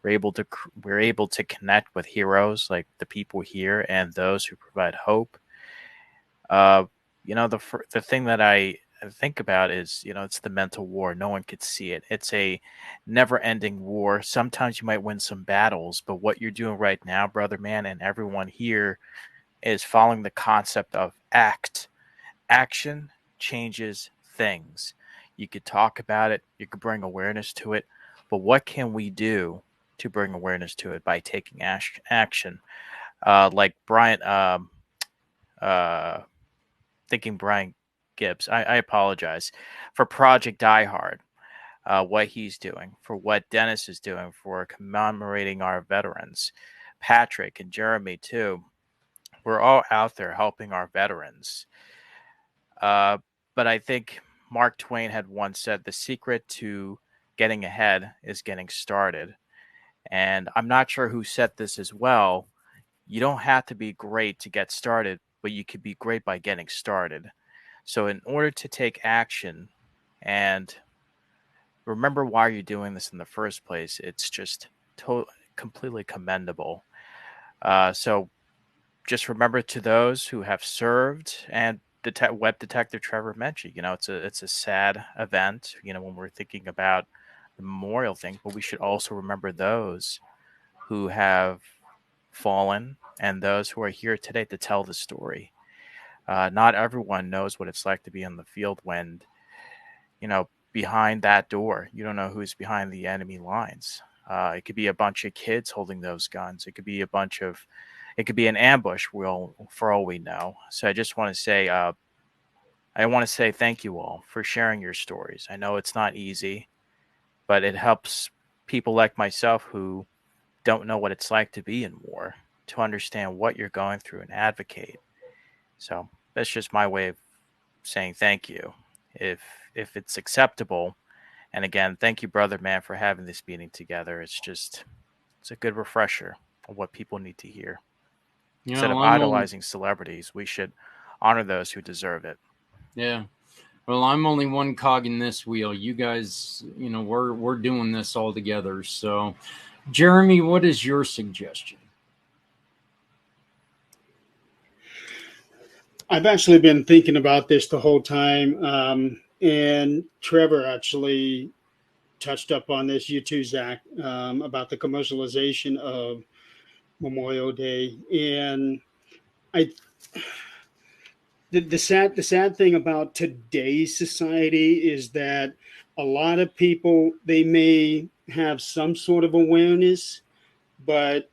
We're able to connect with heroes like the people here and those who provide hope. Uh, the thing that I think about is, it's the mental war. No one could see it. It's a never-ending war. Sometimes you might win some battles, but what you're doing right now, brother man, and everyone here, is following the concept of ACT. Action changes things. You could talk about it, you could bring awareness to it, but what can we do to bring awareness to it? By taking action. Like Brian, thinking Brian Gibbs, I apologize, for Project Die Hard, what he's doing, for what Dennis is doing, for commemorating our veterans, Patrick and Jeremy too. We're all out there helping our veterans. But I think Mark Twain had once said the secret to getting ahead is getting started. And I'm not sure who said this as well. You don't have to be great to get started, but you could be great by getting started. So in order to take action and remember why you're doing this in the first place, it's just completely commendable. So just remember, to those who have served, and Web Detective Trevor mentioned, it's a sad event, when we're thinking about the memorial thing, but we should also remember those who have fallen and those who are here today to tell the story. Not everyone knows what it's like to be on the field when, behind that door, you don't know who's behind the enemy lines. It could be a bunch of kids holding those guns. It could be an ambush, for all we know. So I just want to say, thank you all for sharing your stories. I know it's not easy, but it helps people like myself who don't know what it's like to be in war to understand what you're going through and advocate. So that's just my way of saying thank you, if it's acceptable. And again, thank you, brother man, for having this meeting together. It's a good refresher of what people need to hear. Instead of idolizing celebrities, we should honor those who deserve it. Yeah. Well, I'm only one cog in this wheel. You guys, we're doing this all together. So, Jeremy, what is your suggestion? I've actually been thinking about this the whole time, and Trevor actually touched up on this, you too, Zach, about the commercialization of Memorial Day. And the sad thing about today's society is that a lot of people, they may have some sort of awareness, but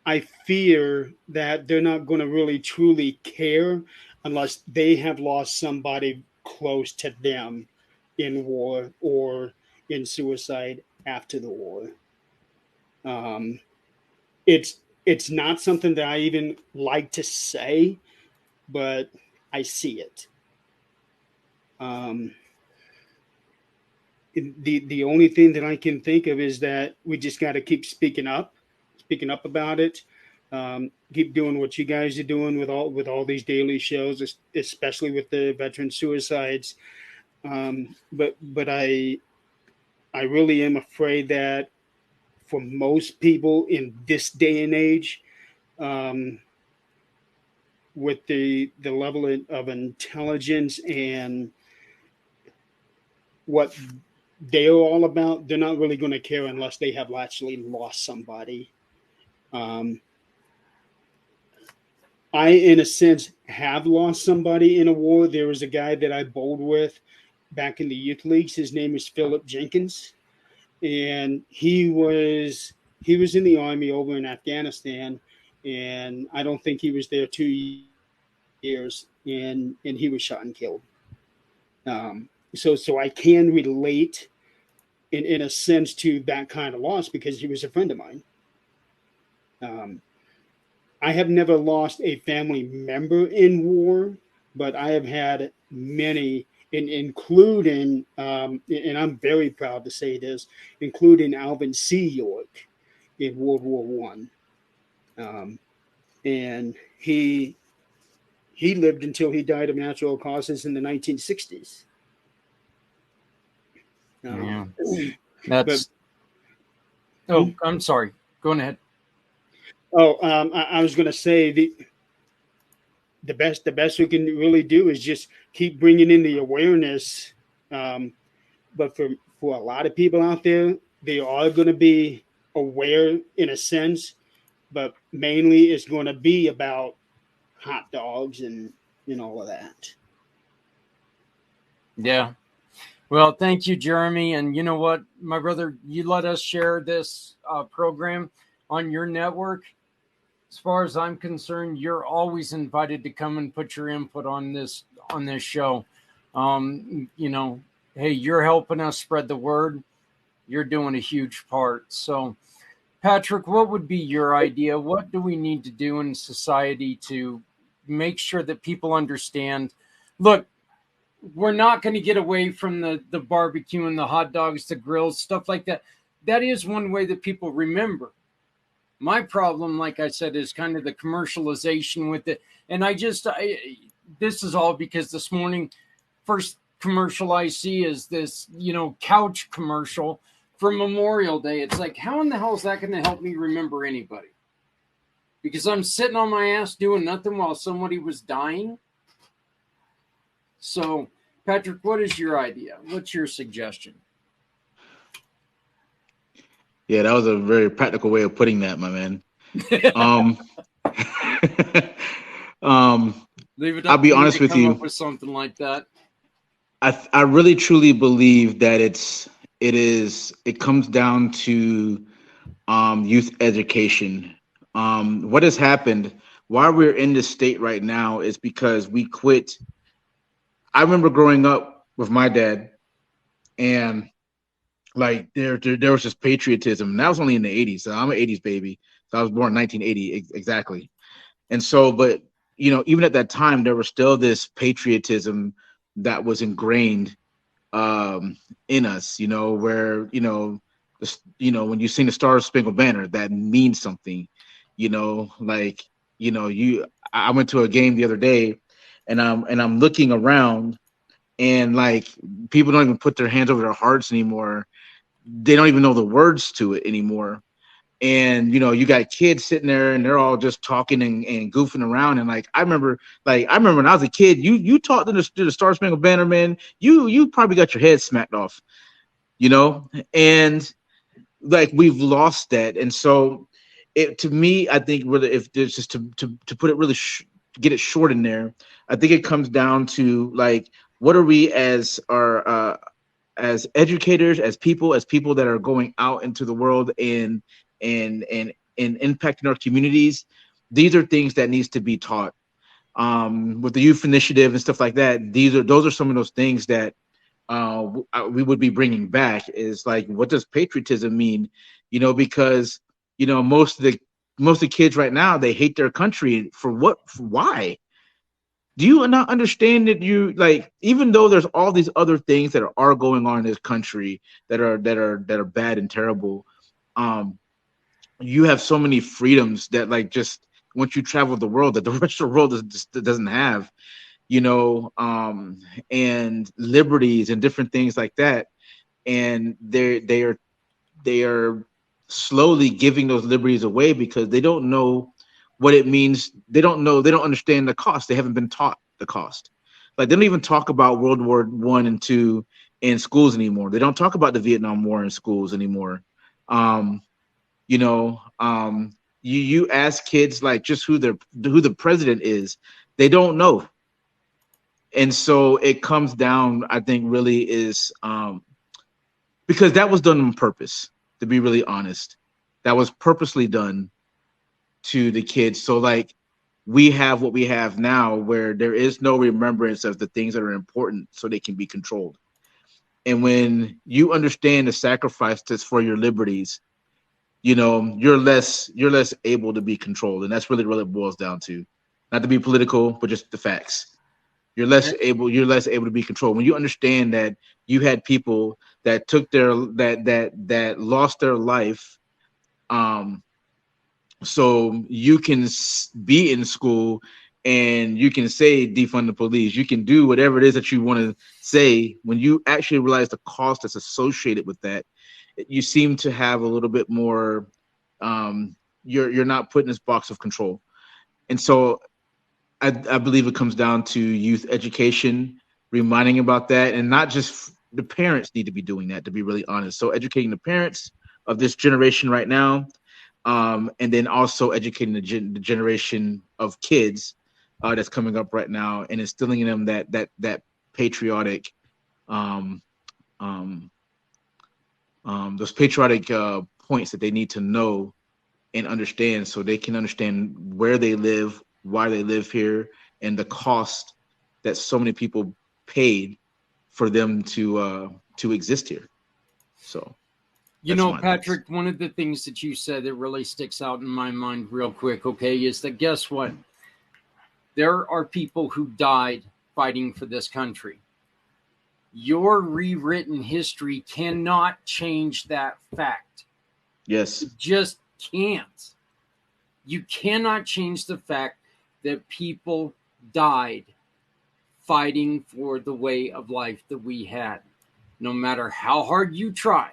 I fear that they're not going to really truly care unless they have lost somebody close to them in war or in suicide after the war. It's not something that I even like to say, but I see it. The only thing that I can think of is that we just got to keep speaking up about it. Keep doing what you guys are doing with all these daily shows, especially with the veteran suicides. But I really am afraid that for most people in this day and age, with the level of intelligence and what they're all about, they're not really going to care unless they have actually lost somebody. I, in a sense, have lost somebody in a war. There was a guy that I bowled with back in the youth leagues. His name is Philip Jenkins, and he was in the Army over in Afghanistan, and I don't think he was there 2 years, and he was shot and killed. So I can relate in a sense to that kind of loss because he was a friend of mine. I have never lost a family member in war, but I have had many, including, and I'm very proud to say this, including Alvin C. York in World War One, and he lived until he died of natural causes in the 1960s. Yeah, that's. Oh, I'm sorry. Go ahead. I was going to say the best we can really do is just keep bringing in the awareness. But for a lot of people out there, they are going to be aware in a sense, but mainly it's going to be about hot dogs and all of that. Yeah. Well, thank you, Jeremy. And you know what, my brother, you let us share this program on your network. As far as I'm concerned, you're always invited to come and put your input on this show. Hey, you're helping us spread the word. You're doing a huge part. So, Patrick, what would be your idea? What do we need to do in society to make sure that people understand? Look, we're not going to get away from the barbecue and the hot dogs, the grills, stuff like that. That is one way that people remember. My problem, like I said, is kind of the commercialization with it. And this is all because this morning, first commercial I see is this, couch commercial for Memorial Day. It's like, how in the hell is that going to help me remember anybody? Because I'm sitting on my ass doing nothing while somebody was dying. So, Patrick, what is your idea? What's your suggestion? Yeah, that was a very practical way of putting that, my man. Leave it up I'll be to me honest to with come you. up with something like that. I really truly believe that it comes down to youth education. What has happened, why we're in this state right now, is because we quit. I remember growing up with my dad, and like there was just patriotism. And that was only in the 80s. So I'm an 80s baby. So I was born in 1980 exactly. And so, but even at that time, there was still this patriotism that was ingrained in us. Where when you sing the Star Spangled Banner, that means something. I went to a game the other day, and I'm looking around, and like people don't even put their hands over their hearts anymore. They don't even know the words to it anymore. And you got kids sitting there and they're all just talking and goofing around. And I remember when I was a kid, you talked to the Star Spangled Banner, man, you probably got your head smacked off, and like we've lost that. And so to me, I think really, if there's just to put it really get it short in there, I think it comes down to like, what are we as educators, as people that are going out into the world and impacting our communities. These are things that needs to be taught. With the youth initiative and stuff like that, those are some of those things that we would be bringing back. Is like, what does patriotism mean? Because most of the kids right now, they hate their country for what? For why? Do you not understand that even though there's all these other things that are going on in this country that are bad and terrible, you have so many freedoms that just once you travel the world that the rest of the world doesn't have, and liberties and different things like that. And they are slowly giving those liberties away because they don't know what it means. They don't understand the cost. They haven't been taught the cost. Like, they don't even talk about World War I and II in schools anymore. They don't talk about the Vietnam War in schools anymore. You ask kids just who the president is, they don't know. And so it comes down, I think, really is because that was done on purpose, to be really honest. That was purposely done to the kids. So we have what we have now, where there is no remembrance of the things that are important, so they can be controlled. And when you understand the sacrifices for your liberties, you're less able to be controlled, and that's really what it boils down to. Not to be political, but just the facts. You're less able to be controlled when you understand that you had people that took that lost their life, so you can be in school and you can say defund the police. You can do whatever it is that you want to say. When you actually realize the cost that's associated with that, you seem to have a little bit more. You're not put in this box of control, and so I believe it comes down to youth education, reminding about that, and not just the parents need to be doing that, to be really honest. So educating the parents of this generation right now, and then also educating the generation of kids that's coming up right now, and instilling in them that patriotic, those patriotic points that they need to know and understand, so they can understand where they live, why they live here, and the cost that so many people paid for them to exist here. So, Patrick, one of the things that you said that really sticks out in my mind real quick, okay, is that guess what? There are people who died fighting for this country. Your rewritten history cannot change that fact. Yes. It just can't. You cannot change the fact that people died fighting for the way of life that we had, no matter how hard you try.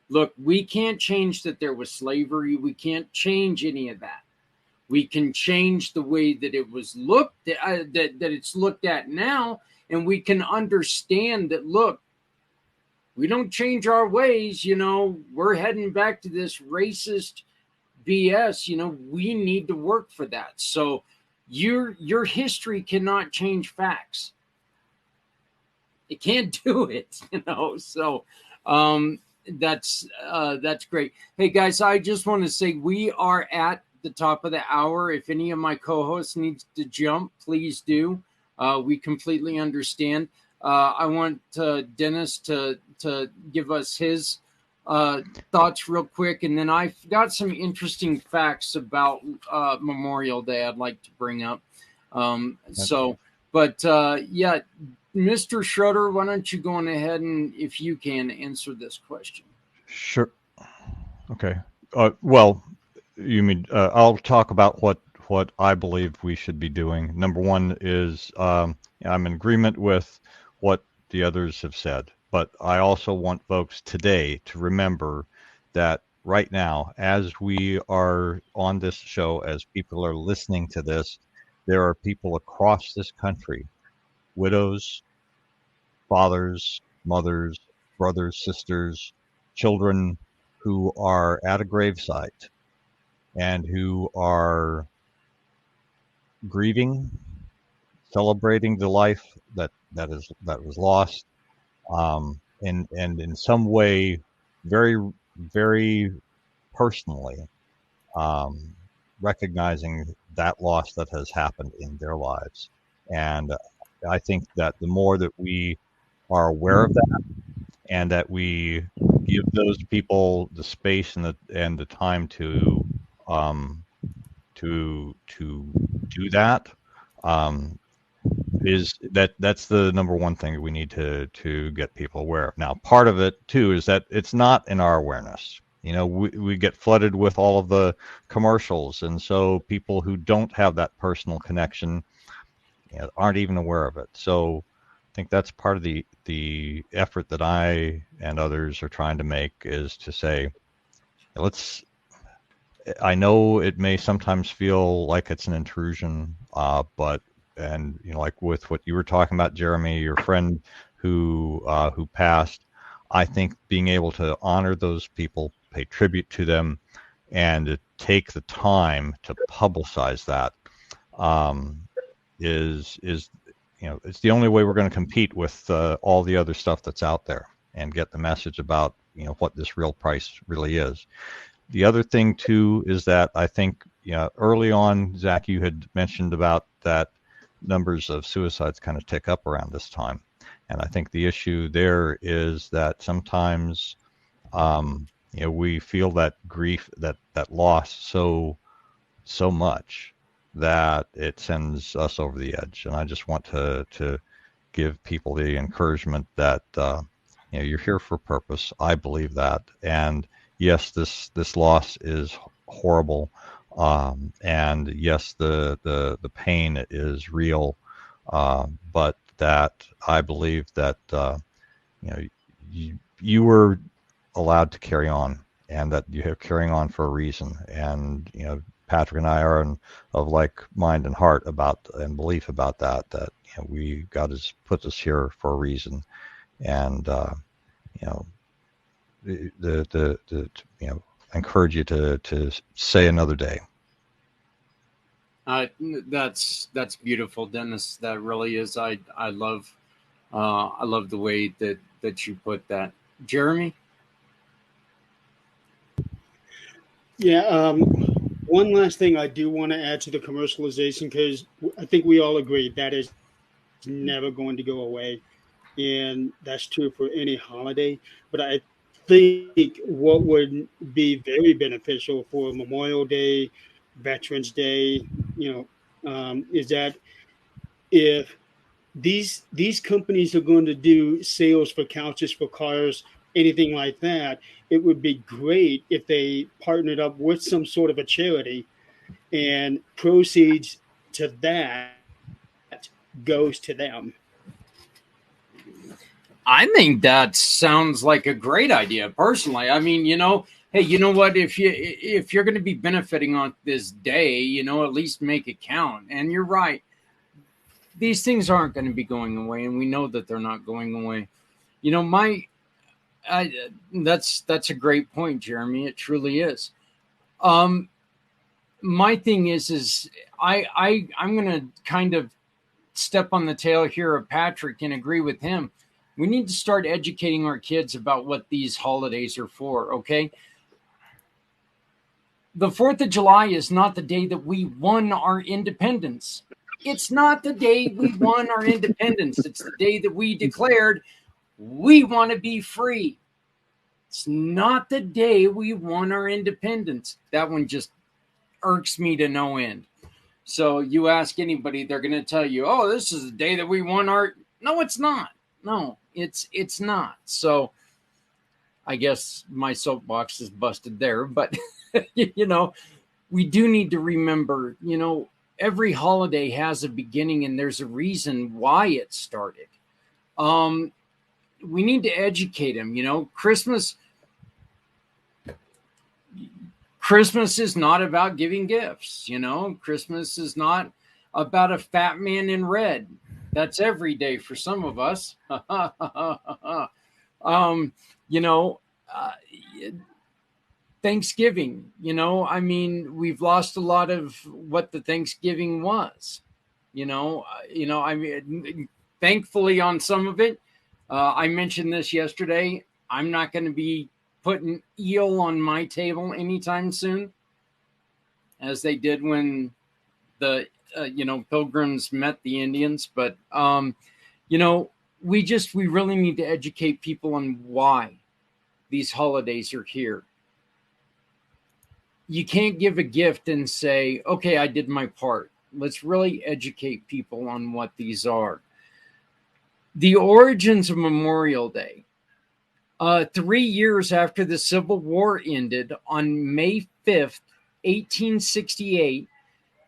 Look, we can't change that there was slavery. We can't change any of that. We can change the way that it was looked at, that it's looked at now, and we can understand that, look, we don't change our ways, we're heading back to this racist BS, we need to work for that. So your history cannot change facts. It can't do it, so that's great. Hey guys, I just want to say we are at the top of the hour. If any of my co-hosts needs to jump, please do. We completely understand. I want Dennis to give us his thoughts real quick, and then I've got some interesting facts about Memorial Day I'd like to bring up. Yeah, Mr. Schroeder, why don't you go on ahead and, if you can, answer this question? Sure. Okay. Well, you mean I'll talk about what I believe we should be doing. Number one is I'm in agreement with what the others have said, but I also want folks today to remember that right now, as we are on this show, as people are listening to this, there are people across this country, widows, fathers, mothers, brothers, sisters, children, who are at a gravesite and who are grieving, celebrating the life that was lost, and in some way, very, very personally, recognizing that loss that has happened in their lives. And I think that the more that we are aware of that, and that we give those people the space and the time to do that, that's the number one thing that we need to get people aware of. Now, part of it too is that it's not in our awareness. We get flooded with all of the commercials, and so people who don't have that personal connection aren't even aware of it. So I think that's part of the effort that I and others are trying to make, is to say, I know it may sometimes feel like it's an intrusion, but like with what you were talking about, Jeremy, your friend who passed, I think being able to honor those people, pay tribute to them, and to take the time to publicize that is it's the only way we're going to compete with all the other stuff that's out there and get the message about what this real price really is. The other thing too is that I think early on, Zach, you had mentioned about that numbers of suicides kind of tick up around this time, and I think the issue there is that sometimes we feel that grief, that loss so much that it sends us over the edge. And I just want to give people the encouragement that you're here for a purpose. I believe that, and yes, this loss is horrible, and yes, the pain is real, but that I believe that you were allowed to carry on, and that you're carrying on for a reason. And Patrick and I are of like mind and heart about and belief about that God has put us here for a reason. And encourage you to say another day. That's beautiful, Dennis. That really is. I love the way that you put that, Jeremy. Yeah. One last thing I do want to add to the commercialization, because I think we all agree that is never going to go away, and that's true for any holiday. But I think what would be very beneficial for Memorial Day, Veterans Day, is that if these companies are going to do sales for couches, for cars, anything like that, it would be great if they partnered up with some sort of a charity, and proceeds to that goes to them. I think that sounds like a great idea, personally. I mean, hey, you know what? If you're going to be benefiting on this day, at least make it count. And you're right. These things aren't going to be going away, and we know that they're not going away. That's a great point, Jeremy. It truly is. My thing is I'm going to kind of step on the tail here of Patrick and agree with him. We need to start educating our kids about what these holidays are for, okay? The 4th of July is not the day that we won our independence. It's not the day we won our independence. It's the day that we declared we want to be free. It's not the day we won our independence. That one just irks me to no end. So you ask anybody, they're going to tell you, oh, this is the day that we won our... No, it's not. No, it's not. So I guess my soapbox is busted there. But, we do need to remember, every holiday has a beginning, and there's a reason why it started. We need to educate them. Christmas is not about giving gifts. Christmas is not about a fat man in red. That's every day for some of us. Thanksgiving, we've lost a lot of what the Thanksgiving was. Thankfully on some of it, I mentioned this yesterday. I'm not going to be putting eel on my table anytime soon, as they did when the Pilgrims met the Indians. But we really need to educate people on why these holidays are here. You can't give a gift and say, okay, I did my part. Let's really educate people on what these are. The origins of Memorial Day. 3 years after the Civil War ended, on May 5th, 1868,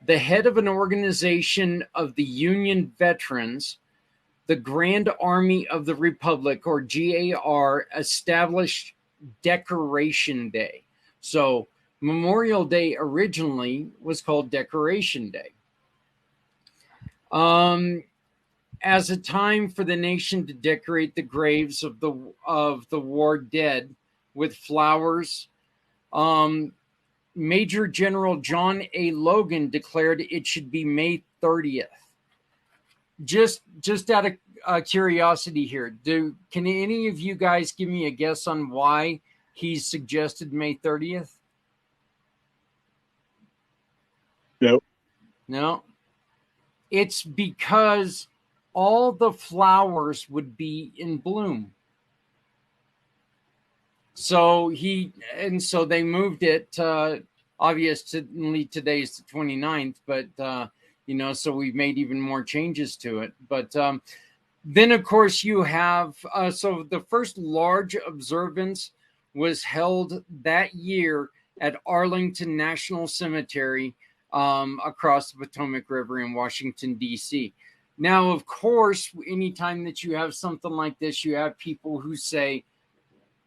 the head of an organization of the Union veterans, the Grand Army of the Republic, or GAR, established Decoration Day. So Memorial Day originally was called Decoration Day. As a time for the nation to decorate the graves of the war dead with flowers, Major General John A. Logan declared it should be May 30th. Just out of curiosity here, can any of you guys give me a guess on why he suggested May 30th? No. It's because all the flowers would be in bloom. So they moved it. Obviously, today's the 29th, but so we've made even more changes to it. But then, of course, you have so the first large observance was held that year at Arlington National Cemetery across the Potomac River in Washington, D.C. Now, of course, anytime that you have something like this, you have people who say,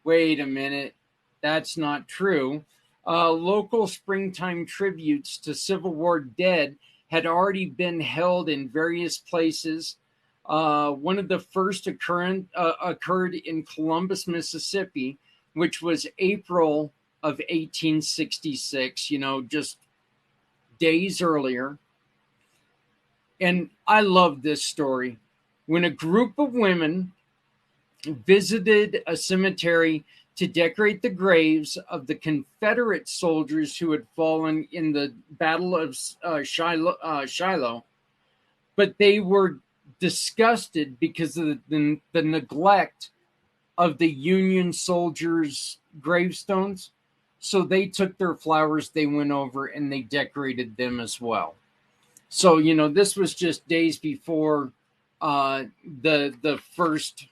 wait a minute, that's not true. Local springtime tributes to Civil War dead had already been held in various places. One of the first occurred in Columbus, Mississippi, which was April of 1866, just days earlier. And I love this story. When a group of women visited a cemetery to decorate the graves of the Confederate soldiers who had fallen in the Battle of Shiloh, but they were disgusted because of the neglect of the Union soldiers' gravestones. So they took their flowers, they went over and they decorated them as well. So, this was just days before the first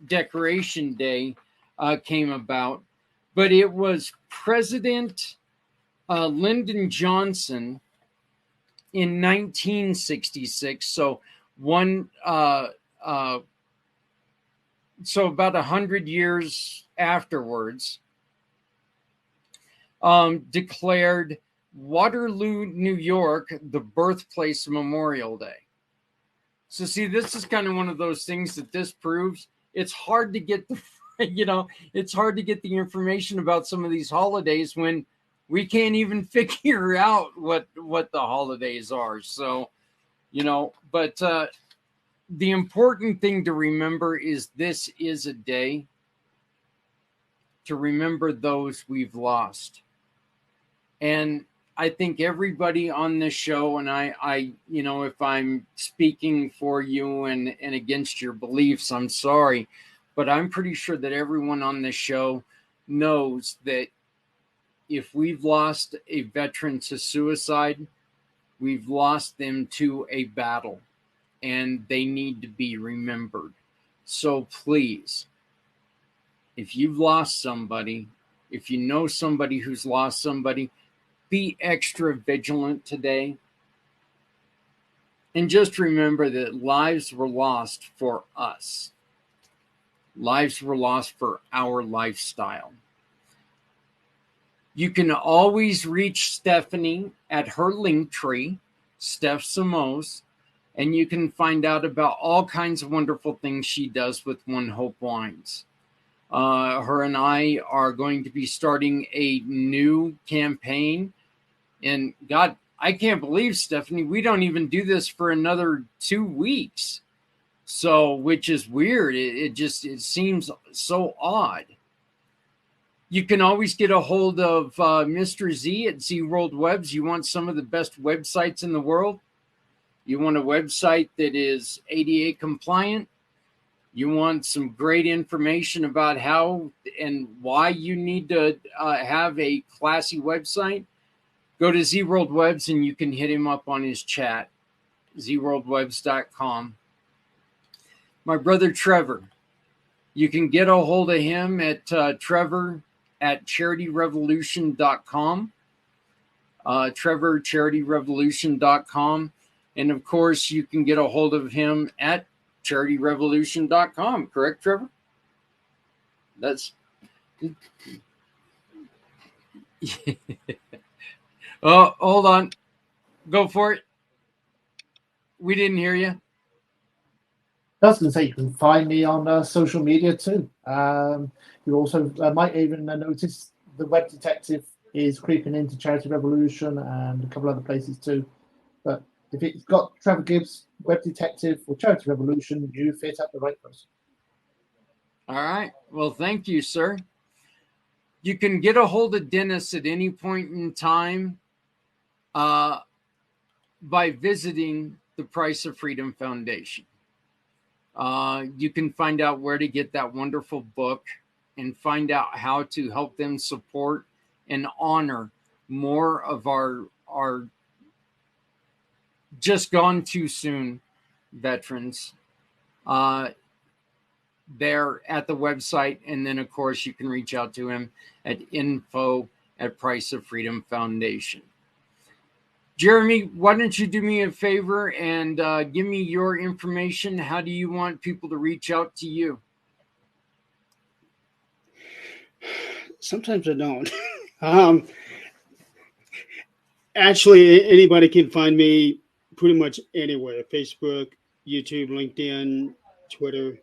decoration day came about. But it was President Lyndon Johnson in 1966. So so about 100 years afterwards, declared Waterloo, New York, the birthplace of Memorial Day. So see, this is kind of one of those things that this proves. It's hard to get it's hard to get the information about some of these holidays when we can't even figure out what the holidays are. So, but the important thing to remember is this is a day to remember those we've lost. And I think everybody on this show, and I if I'm speaking for you and against your beliefs, I'm sorry, but I'm pretty sure that everyone on this show knows that if we've lost a veteran to suicide, we've lost them to a battle, and they need to be remembered. So please, if you've lost somebody, if you know somebody who's lost somebody, be extra vigilant today. And just remember that lives were lost for us. Lives were lost for our lifestyle. You can always reach Stephanie at her Linktree, Steph Samos, and you can find out about all kinds of wonderful things she does with One Hope Wines. Her and I are going to be starting a new campaign. And God, I can't believe, Stephanie, we don't even do this for another 2 weeks. So, which is weird. It seems so odd. You can always get a hold of Mr. Z at Z World Webs. You want some of the best websites in the world? You want a website that is ADA compliant? You want some great information about how and why you need to have a classy website? Go to Z World Webs and you can hit him up on his chat, zworldwebs.com. My brother Trevor, you can get a hold of him at Trevor at charityrevolution.com. Trevor, charityrevolution.com. And of course, you can get a hold of him at charityrevolution.com. Correct, Trevor? That's. Oh, hold on. Go for it. We didn't hear you. I was going to say you can find me on social media too. You also might even notice the Web Detective is creeping into Charity Revolution and a couple other places too. But if it's got Trevor Gibbs, Web Detective, or Charity Revolution, you fit up the right person. All right. Well, thank you, sir. You can get a hold of Dennis at any point in time by visiting the Price of Freedom Foundation. You can find out where to get that wonderful book and find out how to help them support and honor more of our just gone too soon veterans, there at the website. And then, of course, you can reach out to him at info@Price of Freedom Foundation. Jeremy, why don't you do me a favor and give me your information? How do you want people to reach out to you? Sometimes I don't. Actually, anybody can find me pretty much anywhere: Facebook, YouTube, LinkedIn, Twitter.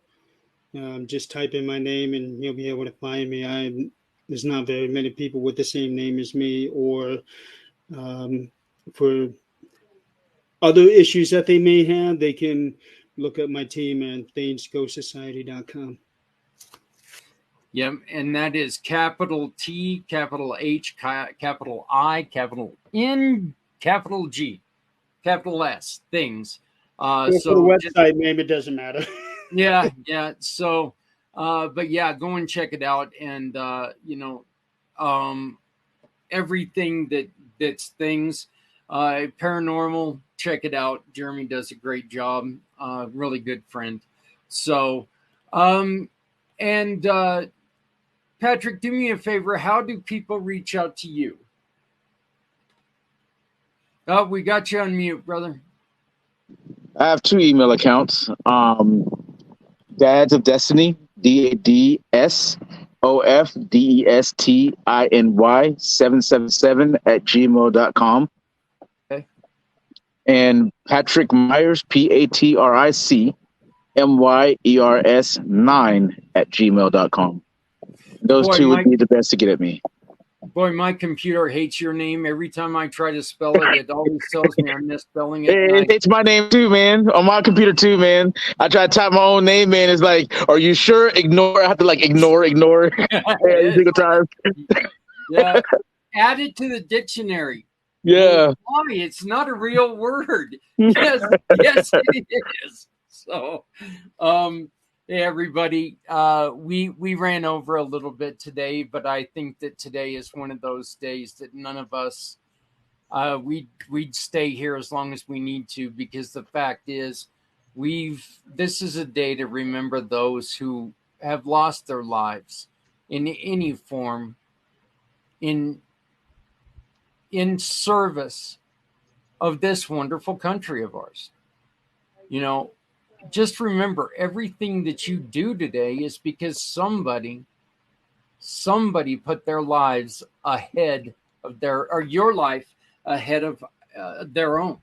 Just type in my name and you'll be able to find me. There's not very many people with the same name as me, or for other issues that they may have, they can look up my team at ThanesGhostSociety.com. Yep, and that is capital T, capital H, capital I, capital N, capital G, capital S, things. So for the website name, it doesn't matter. Yeah. So, but yeah, go and check it out. And, everything that's things, paranormal, check it out. Jeremy does a great job. Really good friend. So, Patrick, do me a favor. How do people reach out to you? Oh, we got you on mute, brother. I have 2 email accounts. Dads of Destiny, DADSOFDESTINY 777 @gmail.com. Okay. And Patrick Myers, PATRICMYERS 9 @gmail.com. Those Boy, 2 would be the best to get at me. Boy, my computer hates your name. Every time I try to spell it, it always tells me I'm misspelling it. It's my name too, man. On my computer too, man. I try to type my own name, man. It's like, are you sure? Ignore. I have to ignore every single time. Yeah. Add it to the dictionary. Yeah. Why? It's not a real word. Yes, it is. So, hey, everybody, we ran over a little bit today, but I think that today is one of those days that none of us, we'd stay here as long as we need to, because the fact is this is a day to remember those who have lost their lives in any form in service of this wonderful country of ours. Just remember, everything that you do today is because somebody put their lives ahead of your life ahead of their own.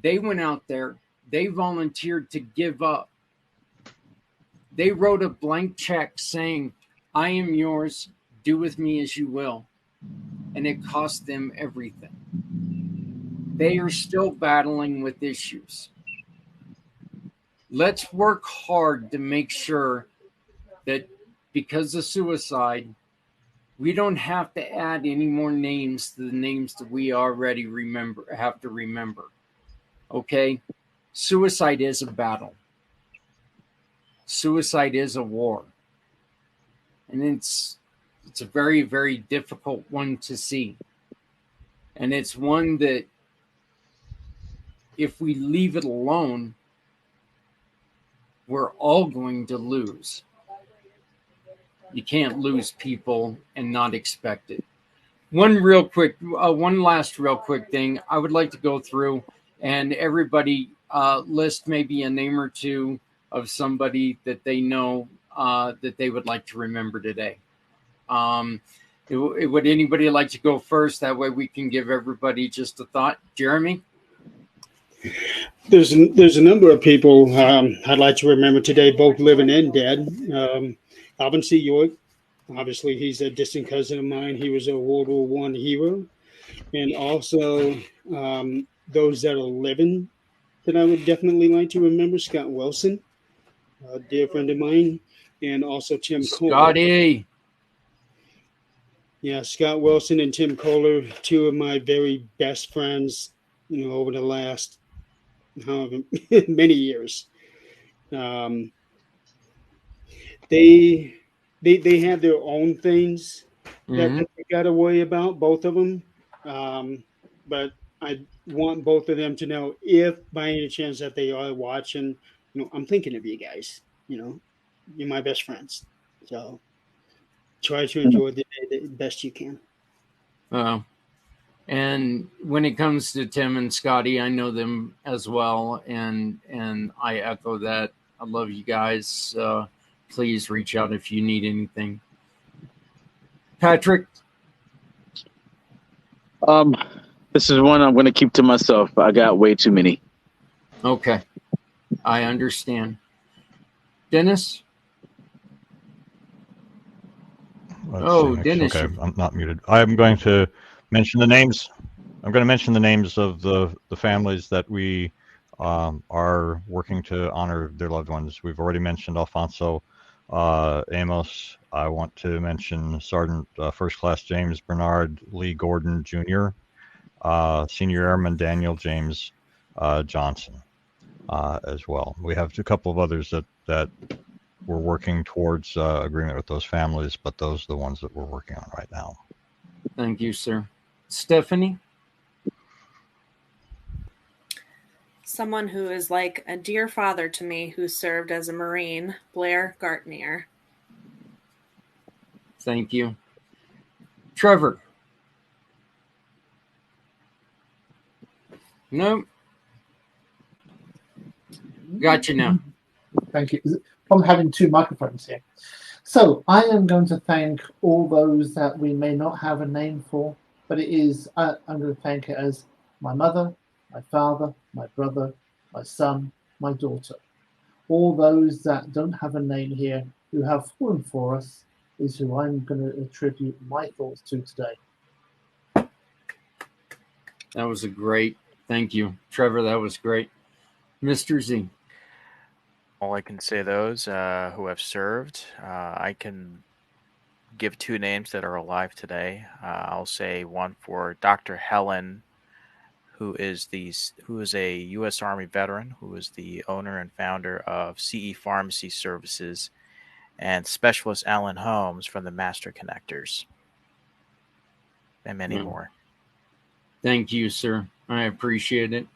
They went out there, they volunteered to give up. They wrote a blank check saying, I am yours, do with me as you will. And it cost them everything. They are still battling with issues. Let's work hard to make sure that because of suicide, we don't have to add any more names to the names that we already have to remember. Okay? Suicide is a battle. Suicide is a war. And it's a very, very difficult one to see. And it's one that if we leave it alone, we're all going to lose. You can't lose people and not expect it. One last real quick thing. I would like to go through and everybody list maybe a name or two of somebody that they know that they would like to remember today. Would anybody like to go first? That way we can give everybody just a thought. Jeremy? There's a number of people I'd like to remember today, both living and dead. Alvin C. York, obviously he's a distant cousin of mine. He was a World War I hero. And also those that are living that I would definitely like to remember, Scott Wilson, a dear friend of mine, and also Tim Kohler. Scotty. Yeah, Scott Wilson and Tim Kohler, 2 of my very best friends, over the last however many years. They they have their own things Mhm. that they got to worry about, both of them. But I want both of them to know, if by any chance that they are watching, I'm thinking of you guys. You're my best friends. So try to enjoy the day the best you can. And when it comes to Tim and Scotty, I know them as well, and I echo that. I love you guys. Please reach out if you need anything. Patrick? This is one I'm going to keep to myself. I got way too many. Okay. I understand. Dennis? Dennis. Okay, I'm not muted. I'm going to mention the names. I'm going to mention the names of the families that we are working to honor their loved ones. We've already mentioned Alfonso Amos. I want to mention Sergeant First Class James Bernard Lee Gordon Jr., Senior Airman Daniel James Johnson as well. We have a couple of others that we're working towards agreement with those families, but those are the ones that we're working on right now. Thank you, sir. Stephanie? Someone who is like a dear father to me, who served as a Marine, Blair Gartnier. Thank you. Trevor? No. Got you now. Thank you. I'm having two microphones here. So I am going to thank all those that we may not have a name for, but I'm going to thank it as my mother, my father, my brother, my son, my daughter. All those that don't have a name here, who have fallen for us, is who I'm going to attribute my thoughts to today. That was thank you, Trevor. That was great. Mr. Z. All I can say, those who have served, I can give two names that are alive today. I'll say one for Dr. Helen, who is a U.S. Army veteran, who is the owner and founder of CE Pharmacy Services, and Specialist Alan Holmes from the Master Connectors, and many more. Thank you, sir. I appreciate it.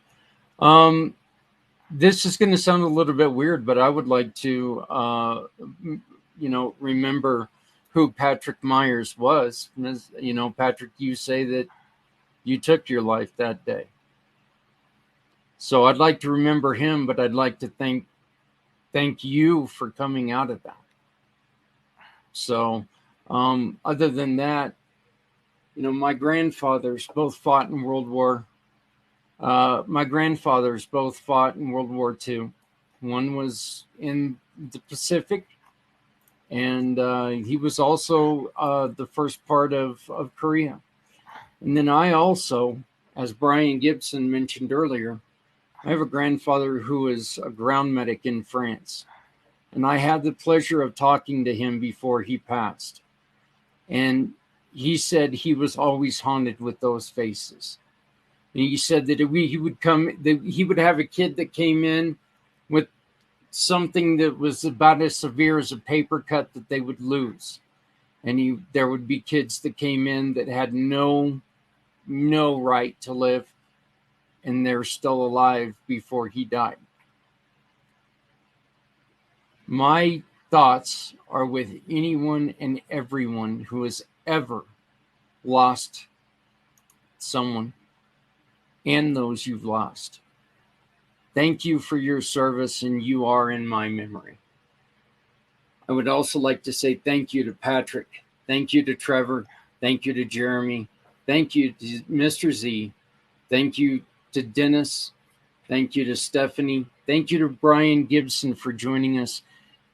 This is going to sound a little bit weird, but I would like to, remember who Patrick Myers was. Patrick, you say that you took your life that day. So I'd like to remember him, but I'd like to thank you for coming out of that. So, other than that, my grandfathers both fought in World War. My grandfathers both fought in World War II. One was in the Pacific, and he was also the first part of Korea. And then I also, as Brian Gibson mentioned earlier, I have a grandfather who is a ground medic in France. And I had the pleasure of talking to him before he passed. And he said he was always haunted with those faces. And he said that he would have a kid that came in with something that was about as severe as a paper cut that they would lose. And there would be kids that came in that had no right to live, and they're still alive before he died. My thoughts are with anyone and everyone who has ever lost someone and those you've lost. Thank you for your service, and you are in my memory. I would also like to say thank you to Patrick. Thank you to Trevor. Thank you to Jeremy. Thank you to Mr. Z. Thank you to Dennis. Thank you to Stephanie. Thank you to Brian Gibson for joining us.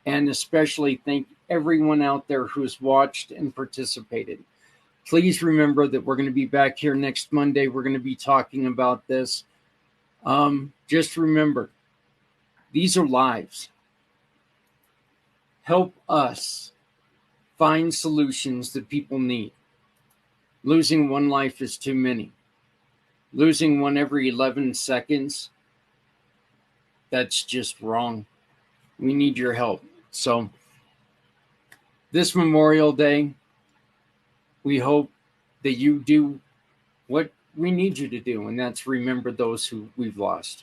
And especially thank everyone out there who's watched and participated. Please remember that we're going to be back here next Monday. We're going to be talking about this. Just remember, these are lives. Help us find solutions that people need. Losing one life is too many. Losing one every 11 seconds, that's just wrong. We need your help. So this Memorial Day, we hope that you do what we need you to do, and that's remember those who we've lost.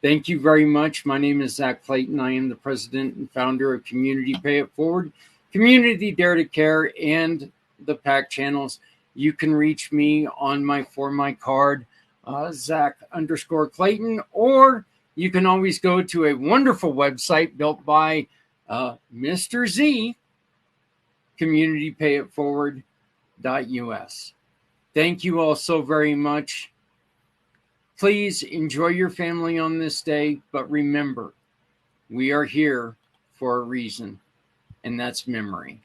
Thank you very much. My name is Zach Clayton. I am the president and founder of Community Pay It Forward, Community Dare to Care, and the PAC channels. You can reach me on my card, Zach_Clayton, or you can always go to a wonderful website built by Mr. Z, communitypayitforward.us. Thank you all so very much. Please enjoy your family on this day, but remember, we are here for a reason, and that's memory.